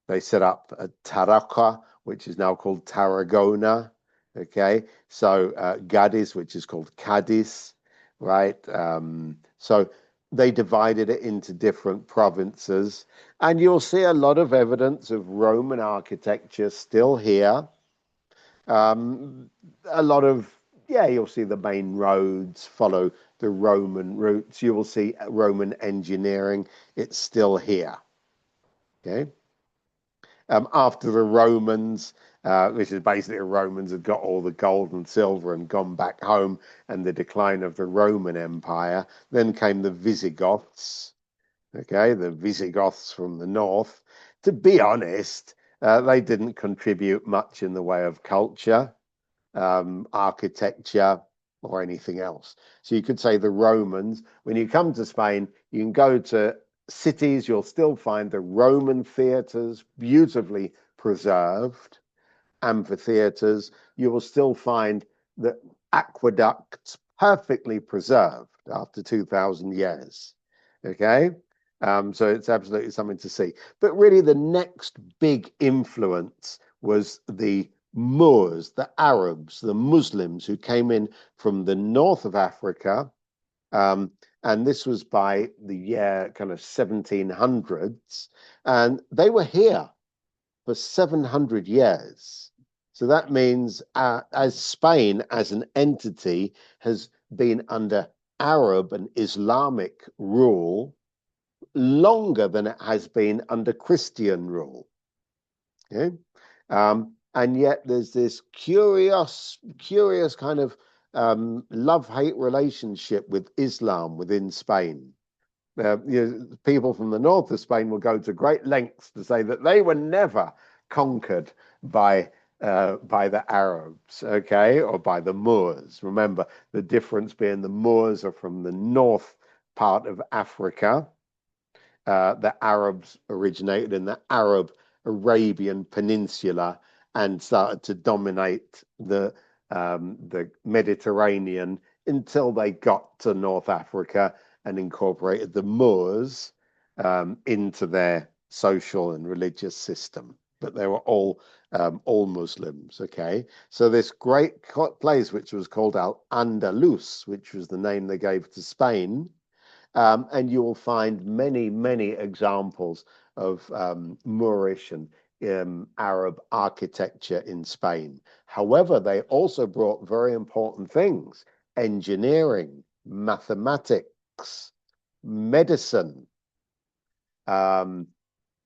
S1: They set up Taraca, which is now called Tarragona. Okay, so Cadiz, which is called Cadiz, right? So they divided it into different provinces, and you'll see a lot of evidence of Roman architecture still here. A lot of, yeah, you'll see the main roads follow the Roman routes. You will see Roman engineering. It's still here. Okay. After the Romans, which is basically the Romans had got all the gold and silver and gone back home, and the decline of the Roman Empire, then came the Visigoths. Okay, the Visigoths from the north. To be honest, they didn't contribute much in the way of culture, architecture, or anything else. So you could say the Romans, when you come to Spain, you can go to cities, you'll still find the Roman theatres beautifully preserved, amphitheatres. You will still find the aqueducts perfectly preserved after 2,000 years. Okay, so it's absolutely something to see. But really, the next big influence was the Moors, the Arabs, the Muslims who came in from the north of Africa. And this was by the year kind of 1700s. And they were here for 700 years. So that means as Spain as an entity has been under Arab and Islamic rule longer than it has been under Christian rule. Okay? And yet there's this curious kind of love-hate relationship with Islam within Spain. People from the north of Spain will go to great lengths to say that they were never conquered by the Arabs, okay, or by the Moors. Remember, the difference being the Moors are from the north part of Africa. The Arabs originated in the Arab Arabian Peninsula and started to dominate the Mediterranean until they got to North Africa and incorporated the Moors into their social and religious system. But they were all Muslims. Okay, so this great place, which was called Al-Andalus, which was the name they gave to Spain. And you will find many examples of Moorish and Arab architecture in Spain. However, they also brought very important things: engineering, mathematics, medicine,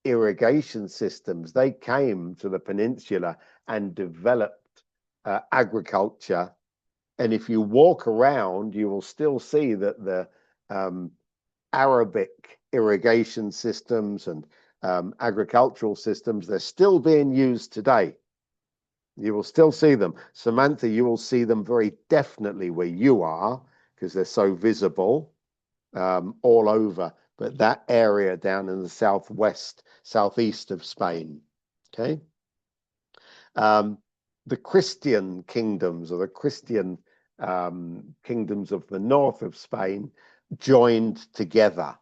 S1: irrigation systems. They came to the peninsula and developed agriculture. And if you walk around, you will still see that the Arabic irrigation systems and agricultural systems, they're still being used today. You will still see them. Samantha, you will see them very definitely where you are because they're so visible all over. But that area down in the southeast of Spain, okay? The Christian kingdoms or the Christian kingdoms of the north of Spain joined together.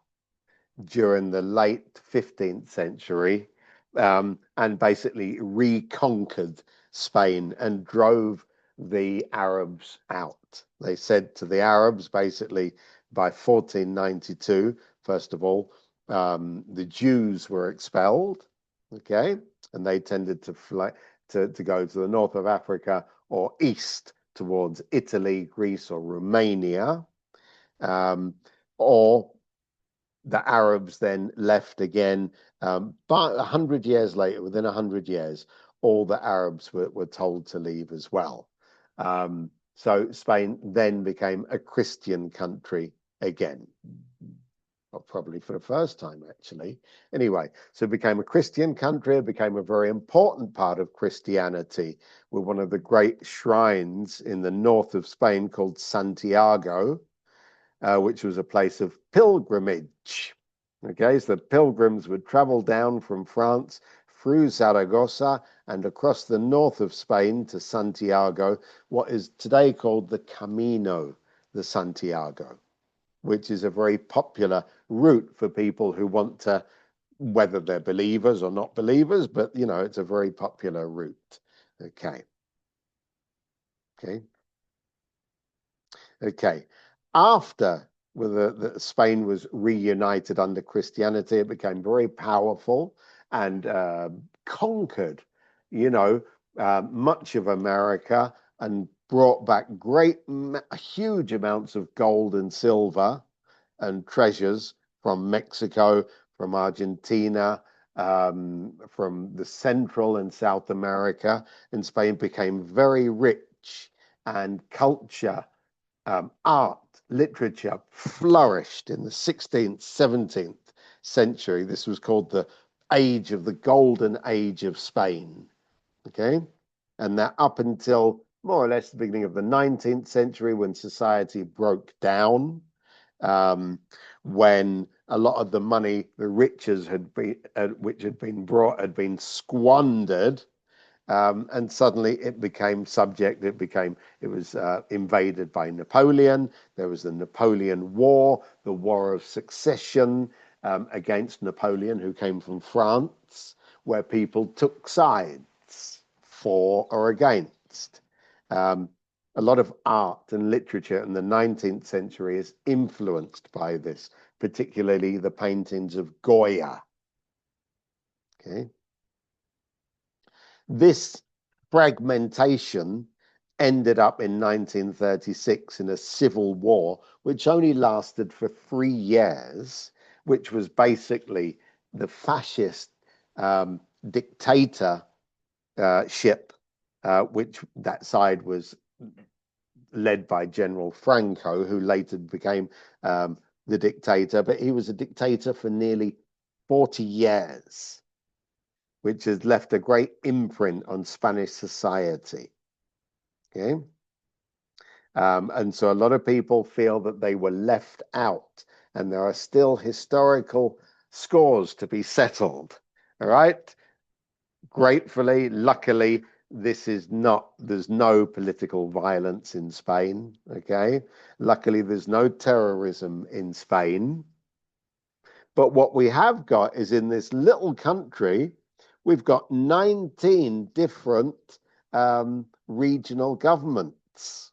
S1: during the late 15th century, and basically reconquered Spain and drove the Arabs out. They said to the Arabs, basically, by 1492, first of all, the Jews were expelled, okay, and they tended to fly to go to the north of Africa or east towards Italy, Greece, or Romania, or the Arabs then left again. But 100 years later, within 100 years, all the Arabs were told to leave as well. So Spain then became a Christian country again. Well, probably for the first time, actually. Anyway, so it became a Christian country. It became a very important part of Christianity, with one of the great shrines in the north of Spain called Santiago, which was a place of pilgrimage. Okay, so the pilgrims would travel down from France through Zaragoza and across the north of Spain to Santiago, what is today called the Camino de Santiago, which is a very popular route for people who want to, whether they're believers or not believers, but you know, it's a very popular route. Okay. After Spain was reunited under Christianity, it became very powerful and conquered, much of America and brought back huge amounts of gold and silver and treasures from Mexico, from Argentina, from the Central and South America. And Spain became very rich, and culture, art, literature flourished in the 16th, 17th century. This was called the golden age of Spain. Okay. And that up until more or less the beginning of the 19th century, when society broke down, when a lot of the money, the riches which had been brought, had been squandered. And suddenly it became subject. It was invaded by Napoleon. There was the Napoleon War, the War of Succession against Napoleon, who came from France, where people took sides for or against. A lot of art and literature in the 19th century is influenced by this, particularly the paintings of Goya. Okay. This fragmentation ended up in 1936 in a civil war, which only lasted for 3 years, which was basically the fascist dictatorship, which that side was led by General Franco, who later became the dictator, but he was a dictator for nearly 40 years, which has left a great imprint on Spanish society. Okay. And so a lot of people feel that they were left out, and there are still historical scores to be settled. All right. Gratefully, luckily, there's no political violence in Spain. Okay. Luckily, there's no terrorism in Spain. But what we have got is, in this little country, we've got 19 different regional governments,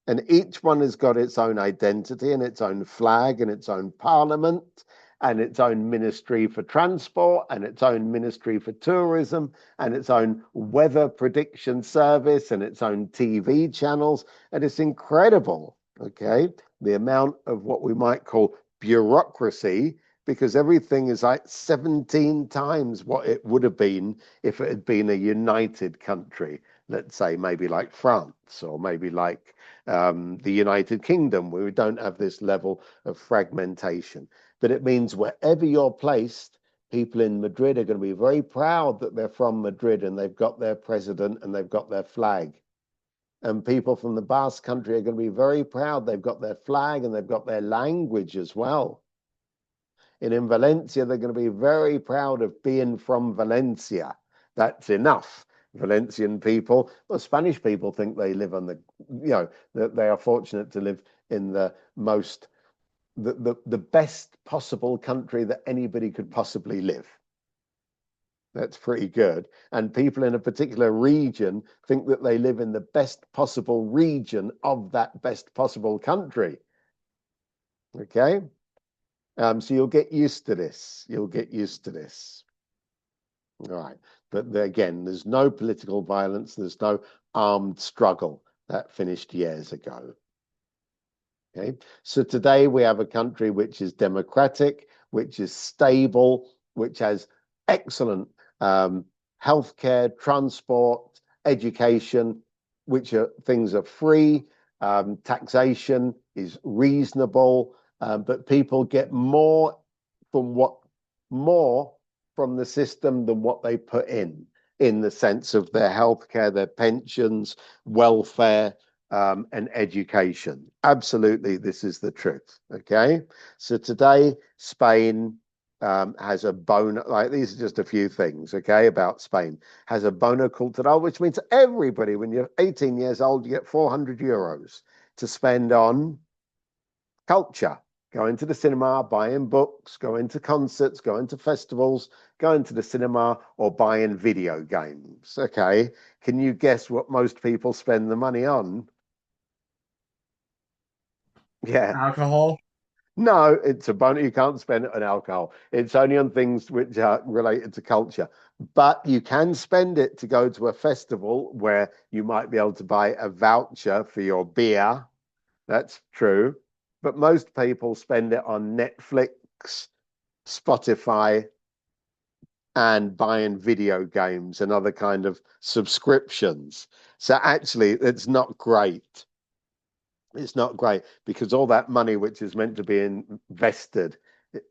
S1: and each one has got its own identity and its own flag and its own parliament and its own ministry for transport and its own ministry for tourism and its own weather prediction service and its own TV channels. And it's incredible, okay, the amount of what we might call bureaucracy, because everything is like 17 times what it would have been if it had been a united country. Let's say maybe like France, or maybe like the United Kingdom, where we don't have this level of fragmentation. But it means wherever you're placed, people in Madrid are going to be very proud that they're from Madrid and they've got their president and they've got their flag. And people from the Basque Country are going to be very proud they've got their flag and they've got their language as well. And in Valencia, they're going to be very proud of being from Valencia. That's enough. Valencian people, well, Spanish people think they live on that they are fortunate to live in the most the best possible country that anybody could possibly live. That's pretty good. And people in a particular region think that they live in the best possible region of that best possible country. Okay? So you'll get used to this. You'll get used to this. All right. But again, there's no political violence. There's no armed struggle. That finished years ago. Okay. So today we have a country which is democratic, which is stable, which has excellent healthcare, transport, education, which are things are free. Taxation is reasonable, but people get more from the system than what they put in the sense of their healthcare, their pensions, welfare, and education. Absolutely, this is the truth. Okay, so today Spain has a bona, like these are just a few things, okay, about Spain, has a bona cultural, which means everybody, when you're 18 years old, you get 400 euros to spend on culture, going to the cinema, buying books, going to concerts, going to festivals, going to the cinema, or buying video games. Okay, can you guess what most people spend the money on? Yeah.
S4: Alcohol.
S1: No, it's a bonus. You can't spend it on alcohol. It's only on things which are related to culture. But you can spend it to go to a festival where you might be able to buy a voucher for your beer. That's true. But most people spend it on Netflix, Spotify, and buying video games and other kind of subscriptions. So actually, it's not great. It's not great because all that money, which is meant to be invested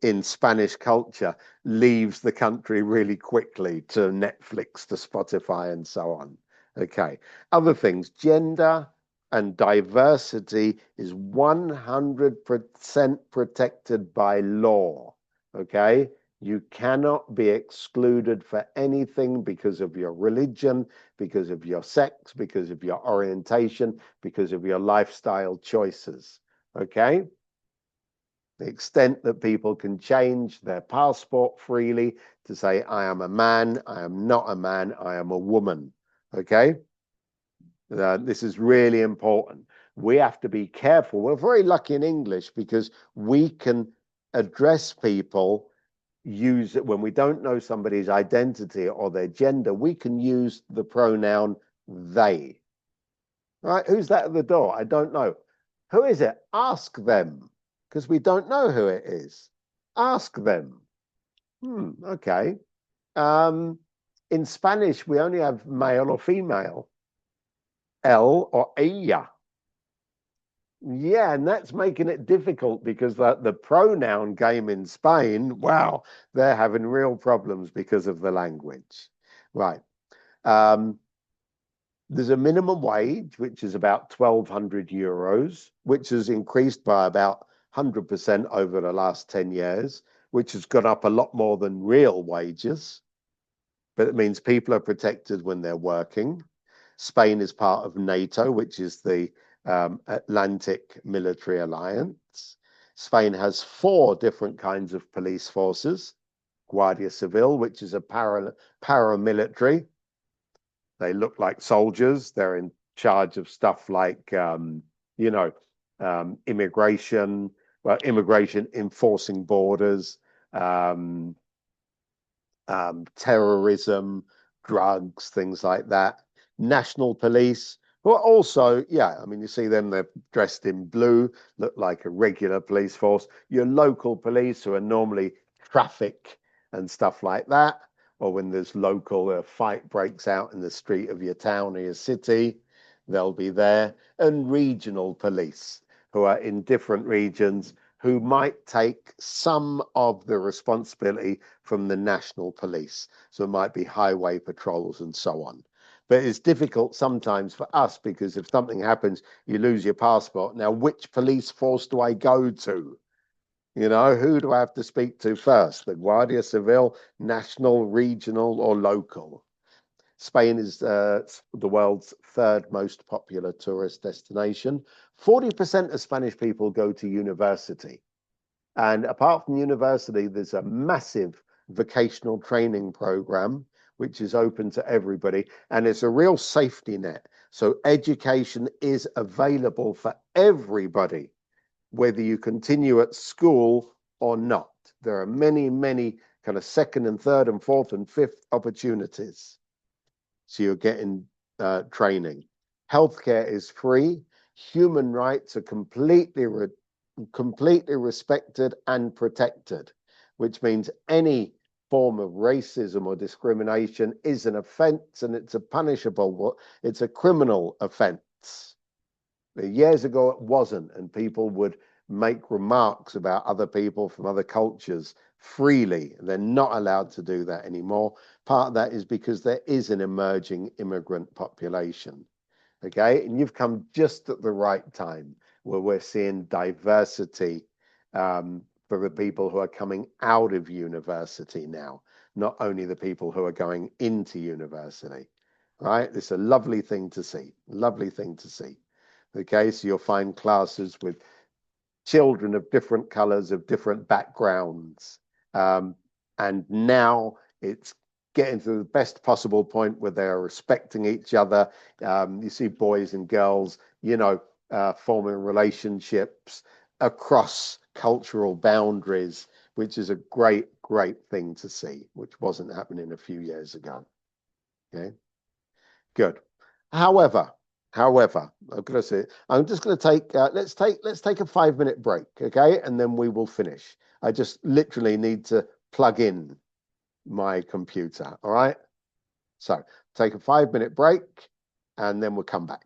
S1: in Spanish culture, leaves the country really quickly to Netflix, to Spotify, and so on. Okay. Other things, gender and diversity is 100% protected by law. Okay. You cannot be excluded for anything because of your religion, because of your sex, because of your orientation, because of your lifestyle choices. Okay? The extent that people can change their passport freely to say, I am a man, I am not a man, I am a woman. Okay? This is really important. We have to be careful. We're very lucky in English because we can address people, use it when we don't know somebody's identity or their gender, we can use the pronoun they. Right? Who's that at the door? I don't know. Who is it? Ask them, because we don't know who it is. Ask them. Okay. In Spanish, we only have male or female, él or ella. Yeah, and that's making it difficult because the pronoun game in Spain, wow, they're having real problems because of the language. Right. There's a minimum wage, which is about 1,200 euros, which has increased by about 100% over the last 10 years, which has gone up a lot more than real wages. But it means people are protected when they're working. Spain is part of NATO, which is the Atlantic Military Alliance. Spain has 4 different kinds of police forces. Guardia Civil, which is a paramilitary. They look like soldiers. They're in charge of stuff like, immigration, immigration, enforcing borders, terrorism, drugs, things like that. National police, who are also, I mean, you see them, they're dressed in blue, look like a regular police force. Your local police, who are normally traffic and stuff like that, or when there's local fight breaks out in the street of your town or your city, they'll be there. And regional police, who are in different regions, who might take some of the responsibility from the national police. So it might be highway patrols and so on. But it's difficult sometimes for us because if something happens, you lose your passport. Now, which police force do I go to? You know, who do I have to speak to first? The Guardia Civil, national, regional, or local? Spain is the world's 3rd most popular tourist destination. 40% of Spanish people go to university. And apart from university, there's a massive vocational training program which is open to everybody, and it's a real safety net. So education is available for everybody, whether you continue at school or not. There are many, many kind of second and third and fourth and fifth opportunities. So you're getting training. Healthcare is free. Human rights are completely respected and protected, which means any form of racism or discrimination is an offence, and it's a punishable, it's a criminal offence. Years ago, it wasn't, and people would make remarks about other people from other cultures freely. They're not allowed to do that anymore. Part of that is because there is an emerging immigrant population. Okay, and you've come just at the right time where we're seeing diversity for the people who are coming out of university now, not only the people who are going into university. Right, it's a lovely thing to see. Lovely thing to see. Okay, so you'll find classes with children of different colors, of different backgrounds. And now it's getting to the best possible point where they're respecting each other. You see boys and girls, forming relationships across cultural boundaries, which is a great, great thing to see, which wasn't happening a few years ago. Okay, good. However, I'm going to say, I'm just going to take, let's take a 5-minute break, okay? And then we will finish. I just literally need to plug in my computer, all right? So take a 5-minute break and then we'll come back.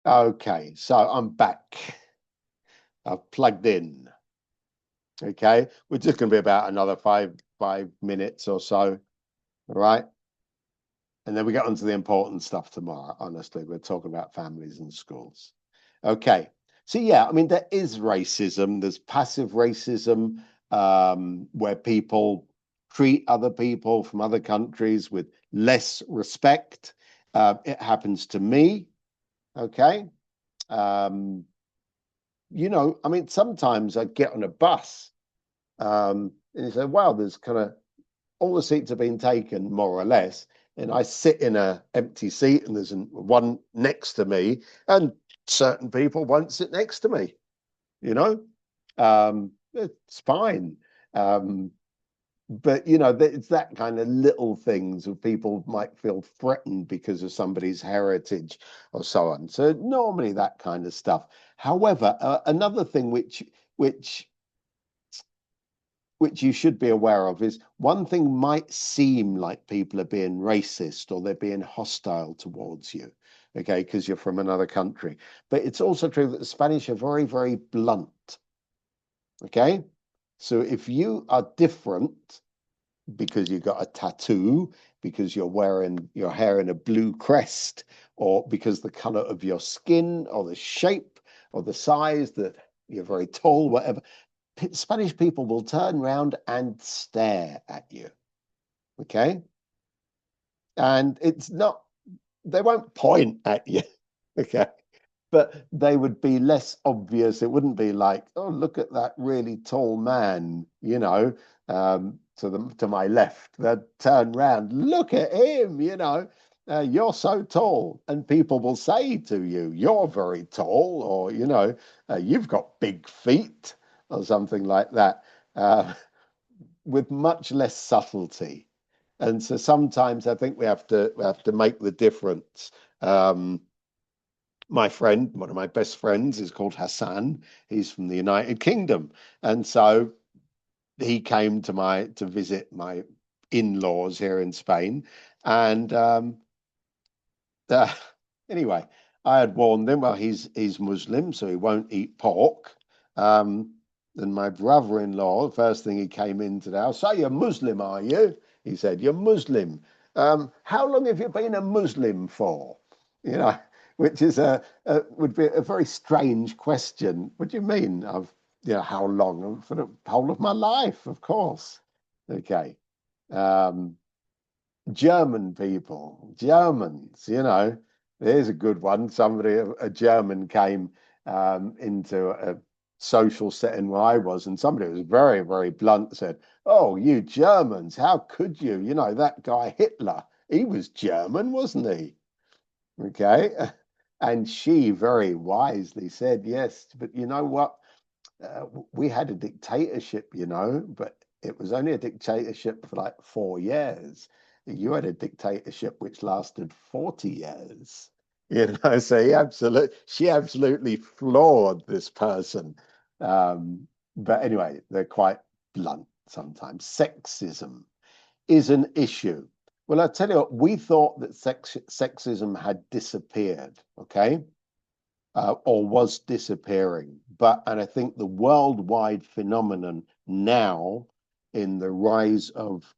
S1: Okay, so I'm back. I've plugged in. Okay, we're just going to be about another five minutes or so. All right. And then we get onto the important stuff tomorrow. Honestly, we're talking about families and schools. Okay. So, yeah, I mean, there is racism. There's passive racism where people treat other people from other countries with less respect. It happens to me. Okay. I mean, sometimes I get on a bus and you say, wow, there's kind of all the seats have been taken, more or less. And I sit in an empty seat and there's one next to me, and certain people won't sit next to me, it's fine. But, it's that kind of little things of people might feel threatened because of somebody's heritage or so on. So normally that kind of stuff. However, another thing which you should be aware of is one thing might seem like people are being racist or they're being hostile towards you. okay, because you're from another country. But it's also true that the Spanish are very, very blunt, okay? So if you are different because you got a tattoo, because you're wearing your hair in a blue crest, or because the color of your skin, or the shape, or the size, that you're very tall, whatever, Spanish people will turn around and stare at you, okay? And it's not, they won't point at you, okay? But they would be less obvious. It wouldn't be like, oh, look at that really tall man, to my left. They'd turn round, look at him, you're so tall. And people will say to you, you're very tall, or, you've got big feet, or something like that, with much less subtlety. And so sometimes I think we have to make the difference. My friend, one of my best friends, is called Hassan. He's from the United Kingdom, and so he came to visit my in-laws here in Spain. And uh, anyway, I had warned him. Well, he's Muslim, so he won't eat pork. And my brother-in-law, the first thing he came into the house, so you're Muslim, are you? He said, you're Muslim. How long have you been a Muslim for? You know, which is would be a very strange question. What do you mean? How long? For the whole of my life, of course. Okay. German people, Germans, there's a good one. A German came into a social setting where I was, and somebody was very, very blunt, said, oh, you Germans, how could you? That guy Hitler, he was German, wasn't he? Okay. And she very wisely said, yes, but you know what? We had a dictatorship, but it was only a dictatorship for like 4 years. You had a dictatorship which lasted 40 years. So she absolutely floored this person. But anyway, they're quite blunt sometimes. Sexism is an issue. Well, I tell you what, we thought that sexism had disappeared, okay? Or was disappearing. And I think the worldwide phenomenon now, in the rise of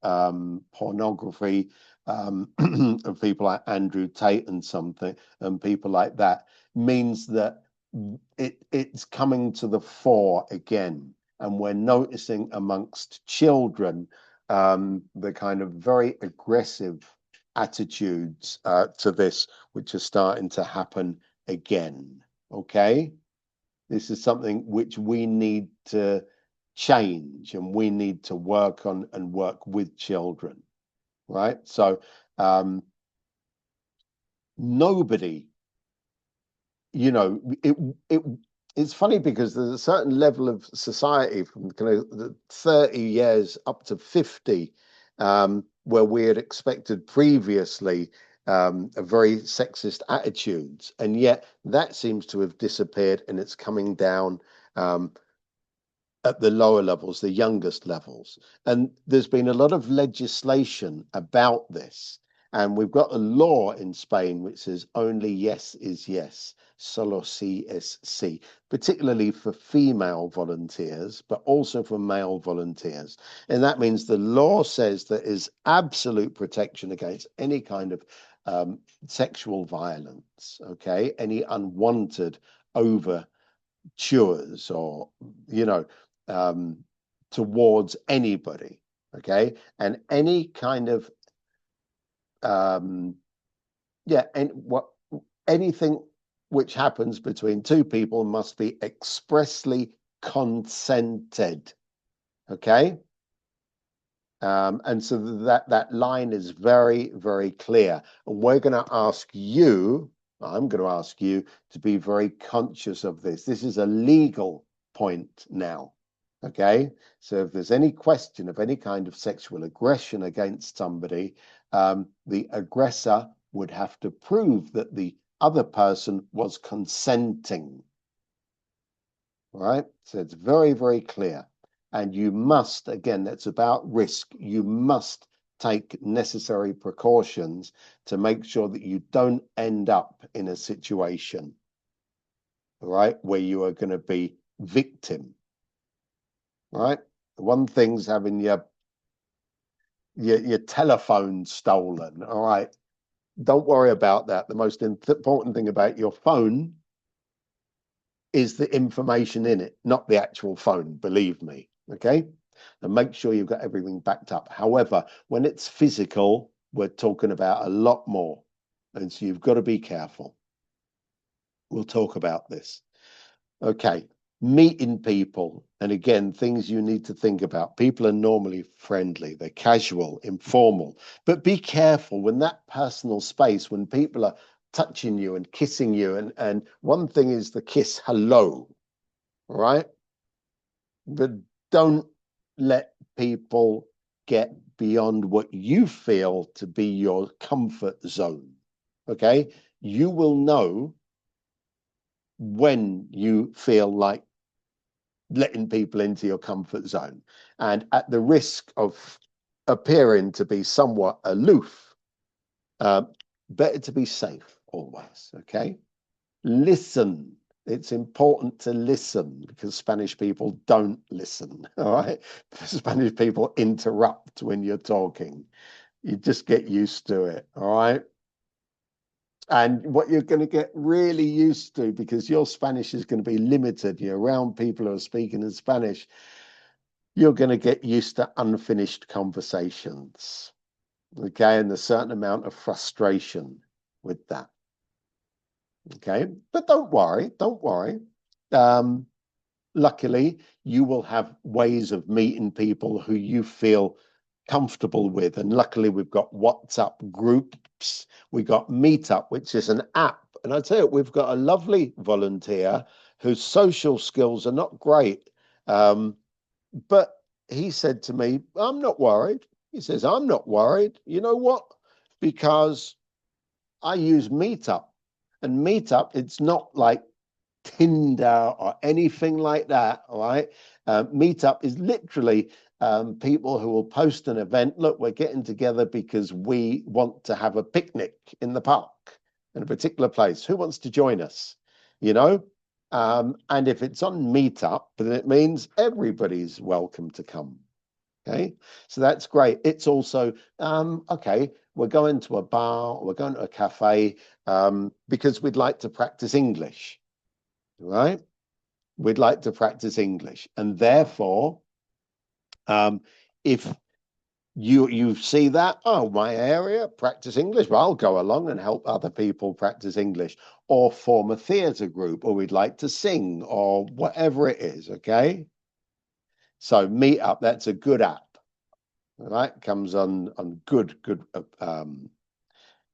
S1: pornography, of people like Andrew Tate and people like that, means that it's coming to the fore again. And we're noticing amongst children the kind of very aggressive attitudes to this, which are starting to happen again. Okay, this is something which we need to change, and we need to work on and work with children, right? So nobody, it's funny because there's a certain level of society from kind of the 30 years up to 50 where we had expected previously a very sexist attitudes, and yet that seems to have disappeared, and it's coming down at the lower levels, the youngest levels. And there's been a lot of legislation about this. And we've got a law in Spain which says only yes is yes, solo sí es sí, particularly for female volunteers, but also for male volunteers. And that means the law says there is absolute protection against any kind of sexual violence, okay? Any unwanted overtures or, towards anybody, okay? And any kind of anything which happens between two people must be expressly consented, okay? And so that line is very, very clear. And I'm going to ask you to be very conscious of this. This is a legal point now. Okay, so if there's any question of any kind of sexual aggression against somebody, the aggressor would have to prove that the other person was consenting. Right? So it's very, very clear. And you must, again, that's about risk. You must take necessary precautions to make sure that you don't end up in a situation, right, where you are going to be victim, right? One thing's having your telephone stolen, all right? Don't worry about that. The most important thing about your phone is the information in it, not the actual phone, believe me, okay? And make sure you've got everything backed up. However, when it's physical, we're talking about a lot more. And so you've got to be careful. We'll talk about this. Okay, meeting people. And again, things you need to think about. People are normally friendly, they're casual, informal, but be careful when that personal space, when people are touching you and kissing you. And one thing is the kiss hello, right? But don't let people get beyond what you feel to be your comfort zone, okay? You will know when you feel like letting people into your comfort zone. And at the risk of appearing to be somewhat aloof, better to be safe always, okay? Listen. It's important to listen because Spanish people don't listen, all right? Spanish people interrupt when you're talking. You just get used to it, all right? And what you're going to get really used to, because your Spanish is going to be limited, you're around people who are speaking in Spanish, you're going to get used to unfinished conversations, okay? And a certain amount of frustration with that. Okay, but don't worry, don't worry. Luckily, you will have ways of meeting people who you feel comfortable with. And luckily, we've got WhatsApp groups. We got Meetup, which is an app. And I tell you, we've got a lovely volunteer whose social skills are not great. But he said to me, I'm not worried. He says, I'm not worried. You know what? Because I use Meetup. And Meetup, it's not like Tinder or anything like that, all right? Meetup is literally people who will post an event. Look, we're getting together because we want to have a picnic in the park in a particular place. Who wants to join us? You know? And if it's on Meetup, then it means everybody's welcome to come. Okay, so that's great. It's also, okay, we're going to a bar, we're going to a cafe because we'd like to practice English, right? We'd like to practice English. And therefore, if you see that, oh, my area, practice English, well, I'll go along and help other people practice English or form a theatre group, or we'd like to sing or whatever it is, okay? So Meetup, that's a good app. Right, comes on good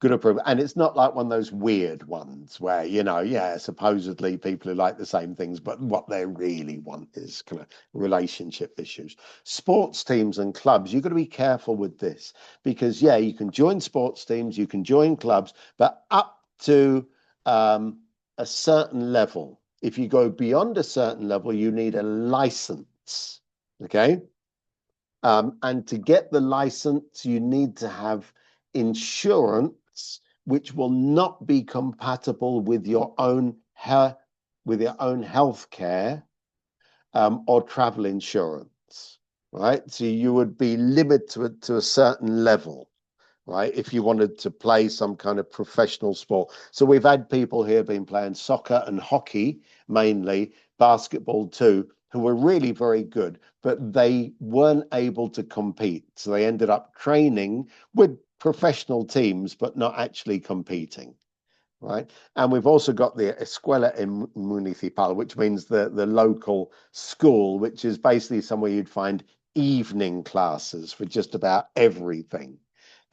S1: approval, and it's not like one of those weird ones where yeah, supposedly people who like the same things, but what they really want is kind of relationship issues. Sports teams and clubs, you've got to be careful with this because yeah, you can join sports teams, you can join clubs, but up to a certain level. If you go beyond a certain level, you need a license. Okay. And to get the license, you need to have insurance, which will not be compatible with your own health care or travel insurance, right? So you would be limited to a certain level, right? If you wanted to play some kind of professional sport. So we've had people here been playing soccer and hockey, mainly basketball too, who were really very good, but they weren't able to compete. So they ended up training with professional teams, but not actually competing, right? And we've also got the Escuela Municipal, which means the local school, which is basically somewhere you'd find evening classes for just about everything,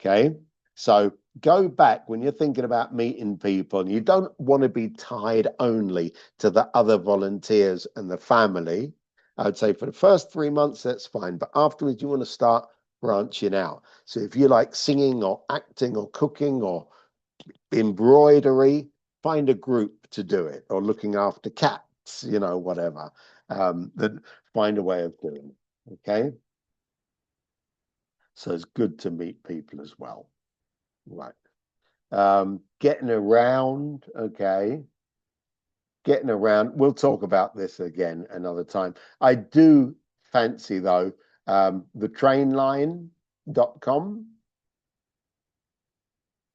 S1: okay? So go back when you're thinking about meeting people, and you don't want to be tied only to the other volunteers and the family. I'd say for the first 3 months, that's fine. But afterwards, you want to start branching out. So if you like singing or acting or cooking or embroidery, find a group to do it, or looking after cats, whatever. Then find a way of doing it. Okay. So it's good to meet people as well. Right. Getting around, okay. Getting around. We'll talk about this again another time. I do fancy, though, thetrainline.com.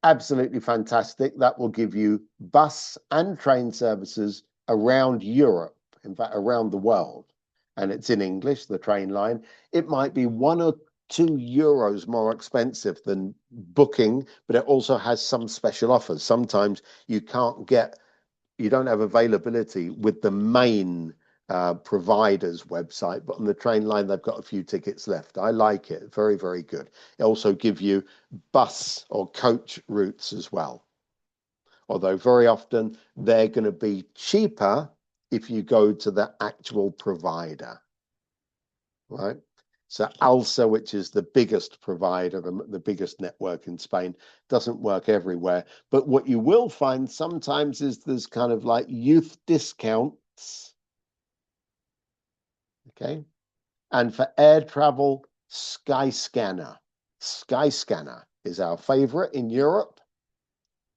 S1: Absolutely fantastic. That will give you bus and train services around Europe, in fact, around the world. And it's in English, the train line. It might be €1 or €2 more expensive than booking, but it also has some special offers. Sometimes you don't have availability with the main provider's website, but on the train line, they've got a few tickets left. I like it. Very, very good. It also gives you bus or coach routes as well. Although very often they're going to be cheaper if you go to the actual provider, right? So ALSA, which is the biggest provider, the biggest network in Spain, doesn't work everywhere. But what you will find sometimes is there's kind of like youth discounts. Okay. And for air travel, Skyscanner. Skyscanner is our favorite in Europe.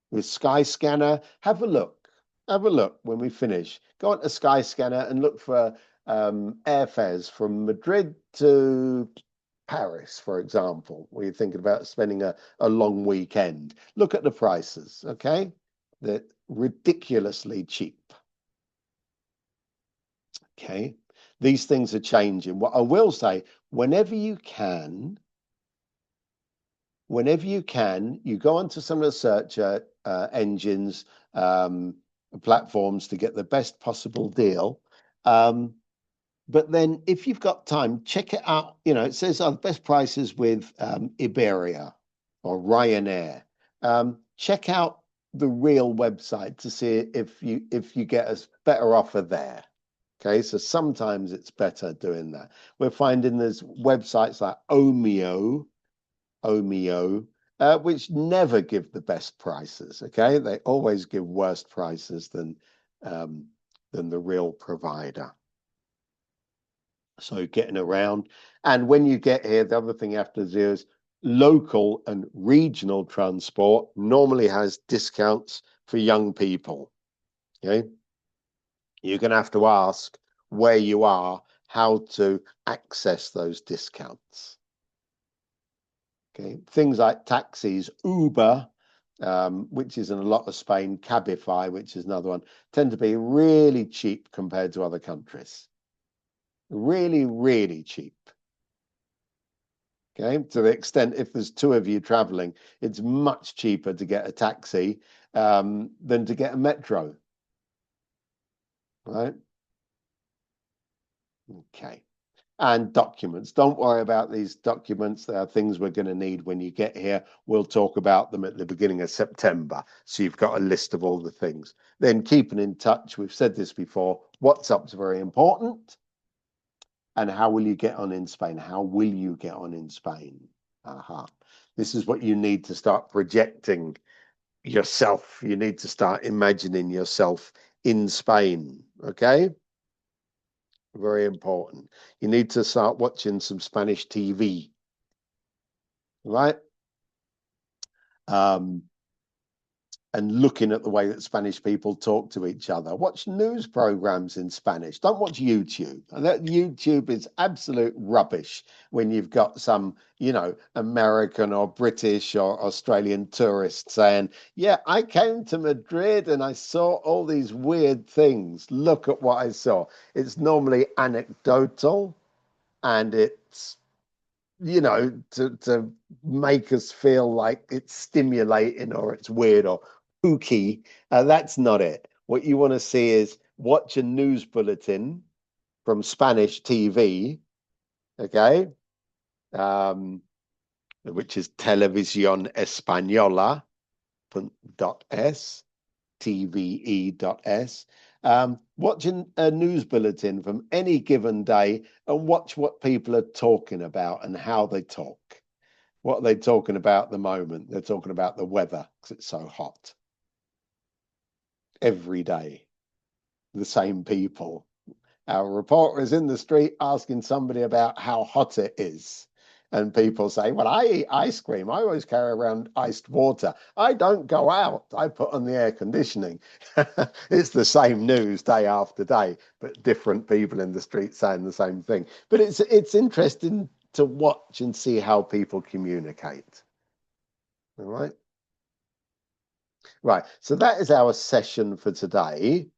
S1: With Skyscanner, have a look. Have a look when we finish. Go on to Skyscanner and look for airfares from Madrid to Paris, for example, where you're thinking about spending a long weekend. Look at the prices, okay? They're ridiculously cheap. Okay, these things are changing. What I will say, whenever you can, you go onto some of the search engines, platforms to get the best possible deal. But then if you've got time, check it out. You know, it says the best prices with Iberia or Ryanair. Check out the real website to see if you get a better offer there. Okay, so sometimes it's better doing that. We're finding there's websites like Omeo, which never give the best prices. Okay, they always give worse prices than the real provider. So getting around, and when you get here, the other thing you have to do is local and regional transport normally has discounts for young people. Okay. You're going to have to ask where you are how to access those discounts. Okay, things like taxis, Uber, which is in a lot of Spain, Cabify, which is another one, tend to be really cheap compared to other countries. Really, really cheap. Okay, to the extent if there's two of you traveling, it's much cheaper to get a taxi than to get a metro. Right? Okay. And documents. Don't worry about these documents. There are things we're going to need when you get here. We'll talk about them at the beginning of September. So you've got a list of all the things. Then keeping in touch. We've said this before. WhatsApp's very important. And how will you get on in Spain? How will you get on in Spain? Aha. This is what you need to start projecting yourself. You need to start imagining yourself in Spain. Okay? Very important. You need to start watching some Spanish TV, right? And looking at the way that Spanish people talk to each other. Watch news programs in Spanish. Don't watch YouTube. That YouTube is absolute rubbish when you've got some, American or British or Australian tourists saying, yeah, I came to Madrid and I saw all these weird things. Look at what I saw. It's normally anecdotal and it's to make us feel like it's stimulating or it's weird or spooky. That's not it. What you want to see is watch a news bulletin from Spanish TV, okay, which is Televisión Española .s, TVE.s. Watching a news bulletin from any given day and watch what people are talking about and how they talk. What are they talking about at the moment? They're talking about the weather because it's so hot. Every day, the same people. Our reporter is in the street asking somebody about how hot it is. And people say, well, I eat ice cream. I always carry around iced water. I don't go out. I put on the air conditioning. It's the same news day after day, but different people in the street saying the same thing. But it's interesting to watch and see how people communicate. All right. Right. So that is our session for today.